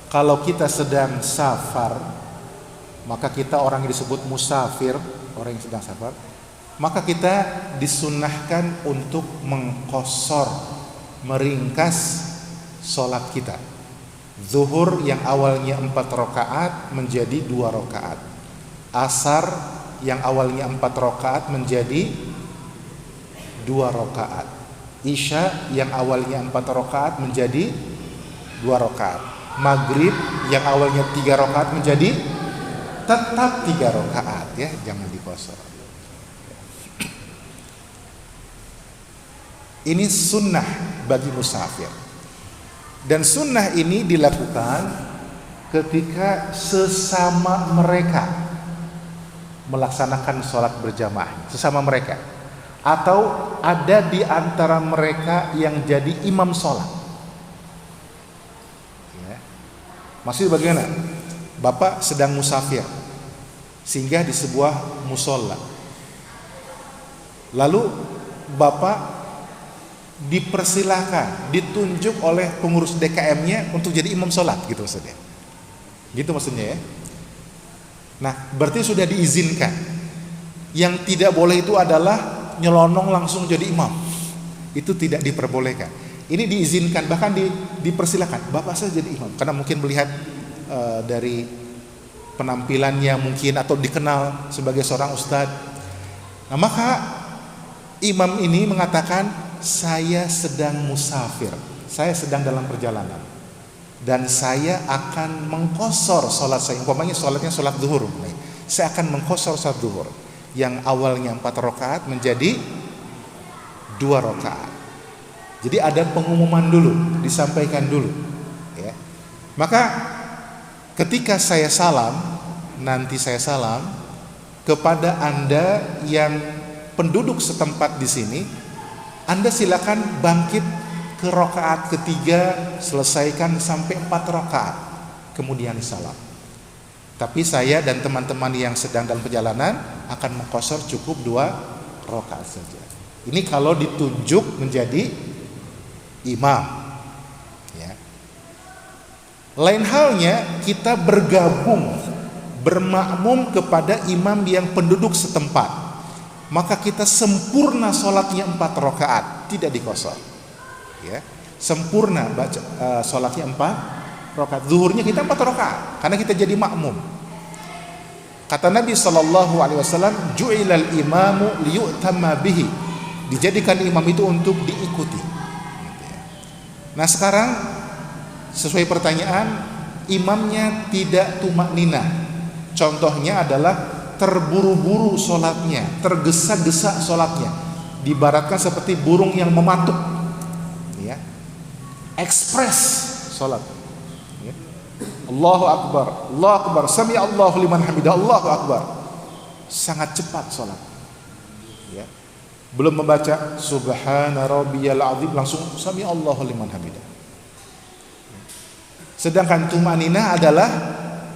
kalau kita sedang safar, maka kita orang yang disebut musafir, orang yang sedang safar, maka kita disunnahkan untuk mengqashar, meringkas sholat kita. Zuhur yang awalnya 4 rakaat menjadi 2 rakaat. Asar yang awalnya 4 rakaat menjadi 2 rakaat. Isya yang awalnya 4 rakaat menjadi 2 rakaat. Maghrib yang awalnya 3 rakaat menjadi tetap 3 rakaat ya, jangan dikosor. Ini sunnah bagi musafir. Dan sunnah ini dilakukan ketika sesama mereka melaksanakan sholat berjamaah, sesama mereka, atau ada di antara mereka yang jadi imam sholat ya. Maksudnya bagaimana? Bapak sedang musafir, singgah di sebuah musola, lalu Bapak dipersilahkan, ditunjuk oleh pengurus DKM-nya untuk jadi imam sholat, gitu maksudnya. Gitu maksudnya ya. Nah, berarti sudah diizinkan. Yang tidak boleh itu adalah nyelonong langsung jadi imam. Itu tidak diperbolehkan. Ini diizinkan, bahkan dipersilahkan. Bapak saya jadi imam, karena mungkin melihat dari penampilannya mungkin, atau dikenal sebagai seorang ustadz. Nah, maka imam ini mengatakan, saya sedang musafir, saya sedang dalam perjalanan, dan saya akan mengqashar sholat saya. Umpamanya sholatnya sholat zuhur, saya akan mengqashar sholat zuhur yang awalnya 4 rakaat menjadi 2 rakaat. Jadi ada pengumuman dulu, disampaikan dulu ya. Maka ketika saya salam, nanti saya salam kepada Anda yang penduduk setempat di sini, Anda silakan bangkit ke rakaat ketiga, selesaikan sampai 4 rakaat, kemudian salam. Tapi saya dan teman-teman yang sedang dalam perjalanan akan mengqashar cukup 2 rakaat saja. Ini kalau ditunjuk menjadi imam ya. Lain halnya kita bergabung, bermakmum kepada imam yang penduduk setempat, maka kita sempurna sholatnya 4 rakaat, tidak dikosor ya. Sempurna baca sholatnya 4 rakaat. Zuhurnya kita 4 rakaat karena kita jadi makmum. Kata Nabi SAW, ju'ilal imamu liyu'tamma bihi, dijadikan imam itu untuk diikuti. Nah sekarang sesuai pertanyaan, imamnya tidak tumakninah. Contohnya adalah terburu-buru sholatnya, tergesa-gesa sholatnya, diibaratkan seperti burung yang mematuk ya, ekspres sholat ya. Allahu Akbar, Allahu Akbar, sami Allahu liman hamidah, Allahu Akbar, sangat cepat sholat ya. Belum membaca subhana rabbiyal azim langsung sami Allahu liman hamidah. Sedangkan tumaninah adalah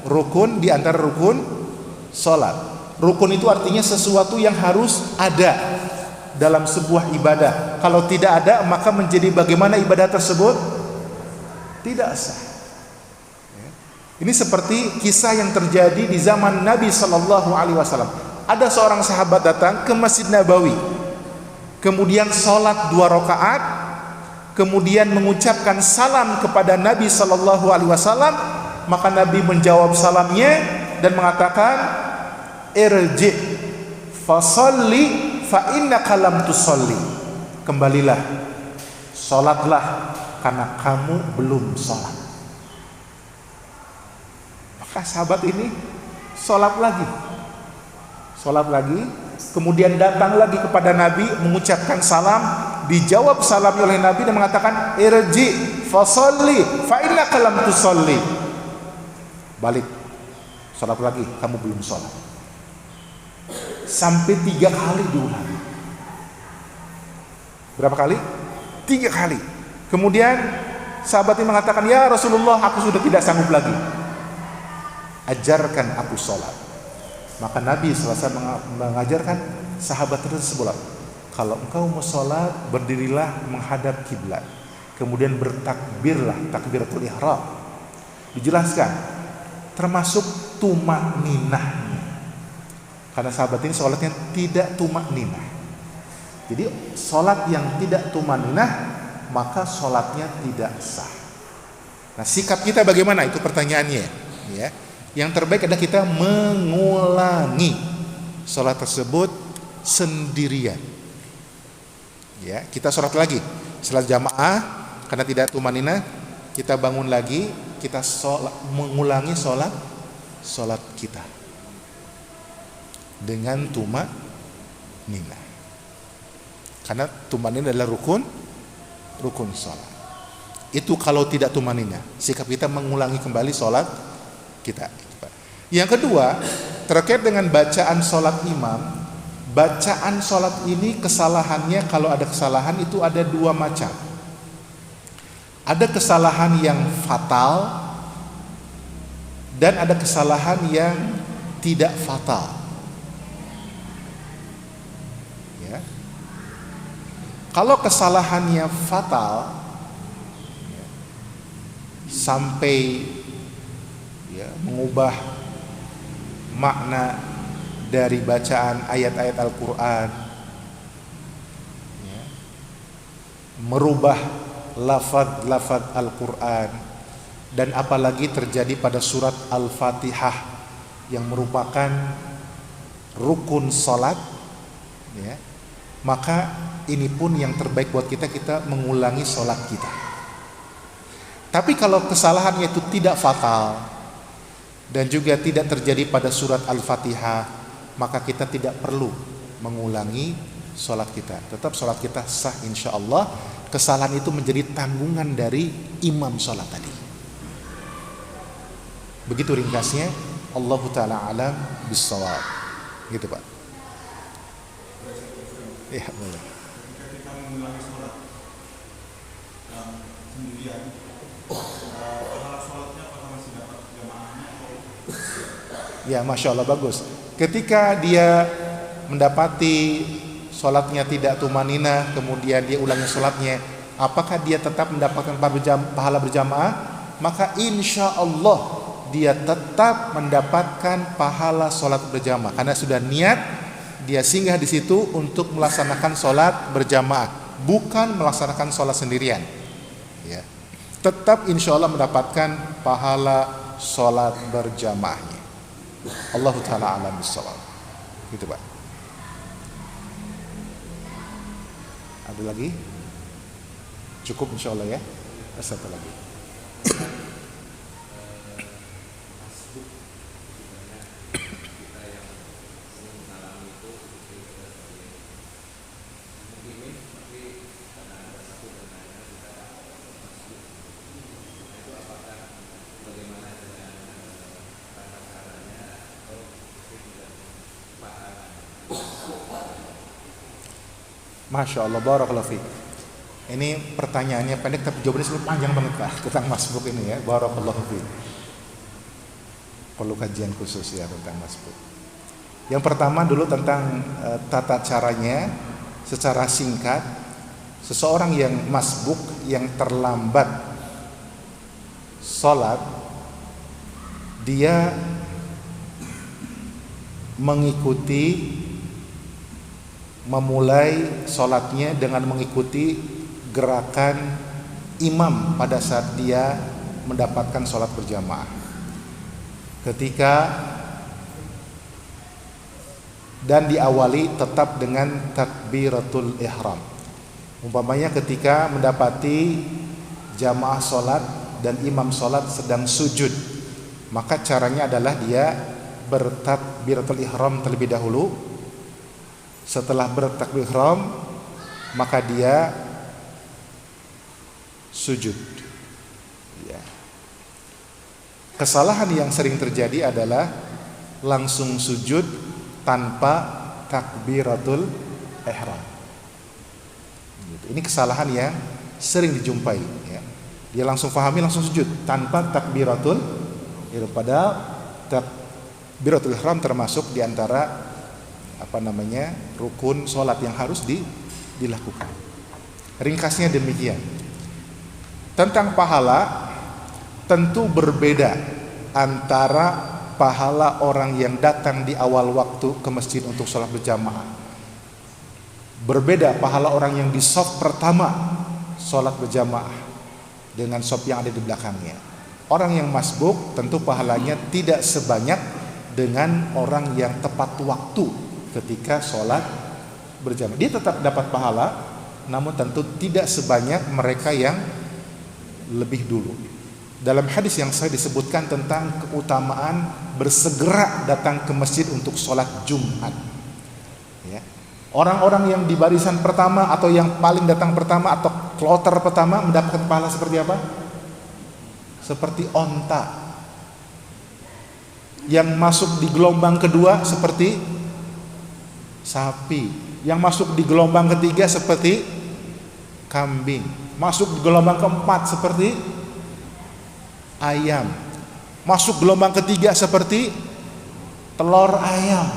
rukun di antara rukun sholat. Rukun itu artinya sesuatu yang harus ada dalam sebuah ibadah. Kalau tidak ada, maka menjadi bagaimana ibadah tersebut? Tidak sah. Ini seperti kisah yang terjadi di zaman Nabi SAW. Ada seorang sahabat datang ke Masjid Nabawi, kemudian sholat 2 rakaat, kemudian mengucapkan salam kepada Nabi SAW, Maka Nabi menjawab salamnya dan mengatakan, irji fasalli fa innaka lam tusalli. Kembalilah, salatlah karena kamu belum salat. Maka sahabat ini salat lagi, kemudian datang lagi kepada Nabi mengucapkan salam, dijawab salam oleh Nabi dan mengatakan, irji fasalli fa innaka lam tusalli. Balik, salat lagi, kamu belum salat. Sampai 3 kali diulang. Berapa kali? 3 kali. Kemudian sahabat ini mengatakan, ya Rasulullah, aku sudah tidak sanggup lagi, ajarkan aku salat. Maka Nabi selesai mengajarkan sahabat tersebut, kalau engkau mau salat, berdirilah menghadap kiblat, kemudian bertakbirlah, takbiratul ihram. Dijelaskan termasuk tumakninahnya, karena sahabat ini salatnya tidak tumakninah. Jadi salat yang tidak tumakninah, maka salatnya tidak sah. Nah, sikap kita bagaimana? Itu pertanyaannya, ya. Yang terbaik adalah kita mengulangi salat tersebut sendirian. Ya, kita salat lagi salat jamaah karena tidak tumanina, kita bangun lagi, kita mengulangi salat kita dengan tumanina. Karena tumanina adalah rukun salat. Itu kalau tidak tumanina, sikap kita mengulangi kembali salat kita. Yang kedua, terkait dengan bacaan salat imam. Bacaan salat ini kesalahannya, kalau ada kesalahan itu ada 2 macam. Ada kesalahan yang fatal dan ada kesalahan yang tidak fatal. Ya. Kalau kesalahannya fatal, ya, sampai mengubah makna dari bacaan ayat-ayat Al-Quran, ya, merubah lafaz Al-Quran, dan apalagi terjadi pada surat Al-Fatihah yang merupakan rukun salat, ya, maka ini pun yang terbaik buat kita mengulangi salat kita. Tapi kalau kesalahannya itu tidak fatal dan juga tidak terjadi pada surat Al-Fatihah, maka kita tidak perlu mengulangi sholat kita. Tetap sholat kita sah insya Allah. Kesalahan itu menjadi tanggungan dari imam sholat tadi. Begitu ringkasnya. Allahu ta'ala alam bissawab. Gitu Pak. Ya boleh. Ketika mengulangi sholat sendirian, ya, Masya Allah, bagus. Ketika dia mendapati sholatnya tidak tumanina, kemudian dia ulangi sholatnya, apakah dia tetap mendapatkan pahala berjamaah? Maka insya Allah dia tetap mendapatkan pahala sholat berjamaah, karena sudah niat dia singgah di situ untuk melaksanakan sholat berjamaah, bukan melaksanakan sholat sendirian. Ya, tetap insya Allah mendapatkan pahala sholat berjamaahnya. Allah ta'ala alam bissawab. Gitu Pak. Ada lagi? Cukup insya Allah ya. Satu lagi. Masya Allah, barakallahu fiik. Ini pertanyaannya pendek tapi jawabannya sebenarnya panjang banget Pak tentang masbuk ini ya. Barakallahu fiik. Perlu kajian khusus ya tentang masbuk. Yang pertama dulu tentang tata caranya secara singkat. Seseorang yang masbuk, yang terlambat sholat, dia memulai sholatnya dengan mengikuti gerakan imam pada saat dia mendapatkan sholat berjamaah. ketika dan diawali tetap dengan takbiratul ihram. Umpamanya ketika mendapati jamaah sholat dan imam sholat sedang sujud, maka caranya adalah dia bertakbiratul ihram terlebih dahulu. Setelah bertakbiratul ihram, maka dia sujud. Ya. Kesalahan yang sering terjadi adalah langsung sujud tanpa takbiratul ihram. Ini kesalahan yang sering dijumpai. Ya. Dia langsung pahami, langsung sujud tanpa takbiratul ihram. Padahal takbiratul ihram termasuk diantara rukun sholat yang harus dilakukan. Ringkasnya demikian. Tentang pahala, tentu berbeda antara pahala orang yang datang di awal waktu ke masjid untuk sholat berjamaah. Berbeda pahala orang yang di shaf pertama sholat berjamaah dengan shaf yang ada di belakangnya. Orang yang masbuk tentu pahalanya tidak sebanyak dengan orang yang tepat waktu ketika sholat berjamaah. Dia tetap dapat pahala, namun tentu tidak sebanyak mereka yang lebih dulu. Dalam hadis yang saya disebutkan tentang keutamaan bersegera datang ke masjid untuk sholat Jumat. Ya. Orang-orang yang di barisan pertama atau yang paling datang pertama atau kloter pertama mendapatkan pahala seperti apa? Seperti onta. Yang masuk di gelombang kedua seperti sapi. Yang masuk di gelombang ketiga seperti kambing. Masuk di gelombang keempat seperti ayam. Masuk gelombang ketiga seperti telur ayam.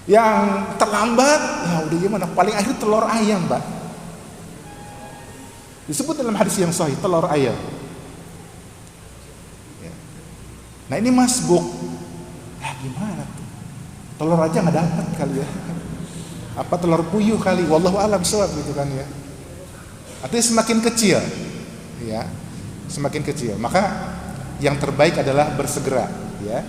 Yang terlambat, ya udah gimana? Paling akhir telur ayam, Pak. Disebut dalam hadis yang sahih, telur ayam. Ya. Nah ini masbuk. Ya gimana tuh? Telur aja nggak dapat kali ya. Apa telur puyuh kali, wallahu alam shawab gitu kan ya. Artinya semakin kecil, ya, semakin kecil. Maka yang terbaik adalah bersegera, ya,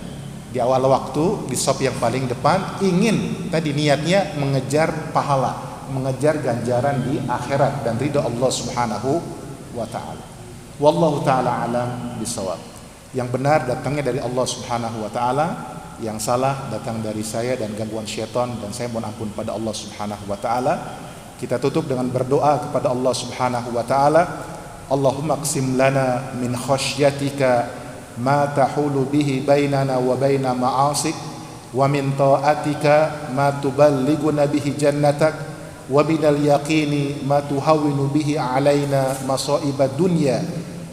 di awal waktu di shop yang paling depan. Ingin tadi niatnya mengejar pahala, mengejar ganjaran di akhirat dan ridha Allah Subhanahu wa taala. Wallahu taala alam bisawab. Yang benar datangnya dari Allah Subhanahu wa taala. Yang salah datang dari saya dan gangguan syaitan, dan saya mohon ampun pada Allah Subhanahu wa taala. Kita tutup dengan berdoa kepada Allah Subhanahu wa taala. Allahumma qsim lana min khasyatika ma tahulu bihi bainana wa baina ma'asik, wa min ta'atika ma tuballighuna bihi jannatak, wa minal yaqini ma tuhawwinu bihi alaina masa'ibad dunya.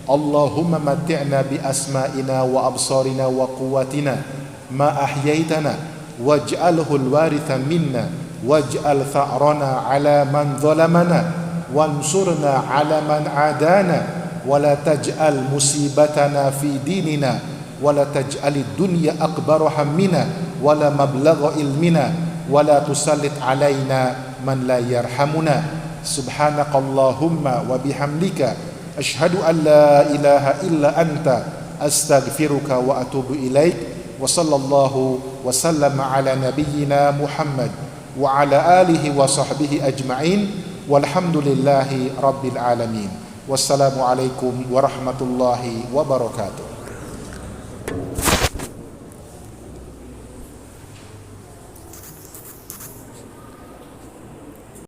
Allahumma matti'na bi asma'ina wa absarina wa quwwatina ma ahyaitana waj'alhu al-waritha minna waj'al tha'rana 'ala man zalamana wansurna 'ala man 'adana wa la taj'al musibatana fi dinina wa la taj'alid dunya akbara hammina wa la mablagha ilmina wa la tusallit 'alaina man la yarhamuna. Subhanakallahumma wa bihamdika asyhadu an la ilaha illa anta astaghfiruka wa atubu ilaik. Wa sallallahu wa sallama ala nabiyyina Muhammad wa ala alihi wa sahbihi ajma'in walhamdulillahi rabbil alamin. Wassalamu alaikum warahmatullahi wabarakatuh.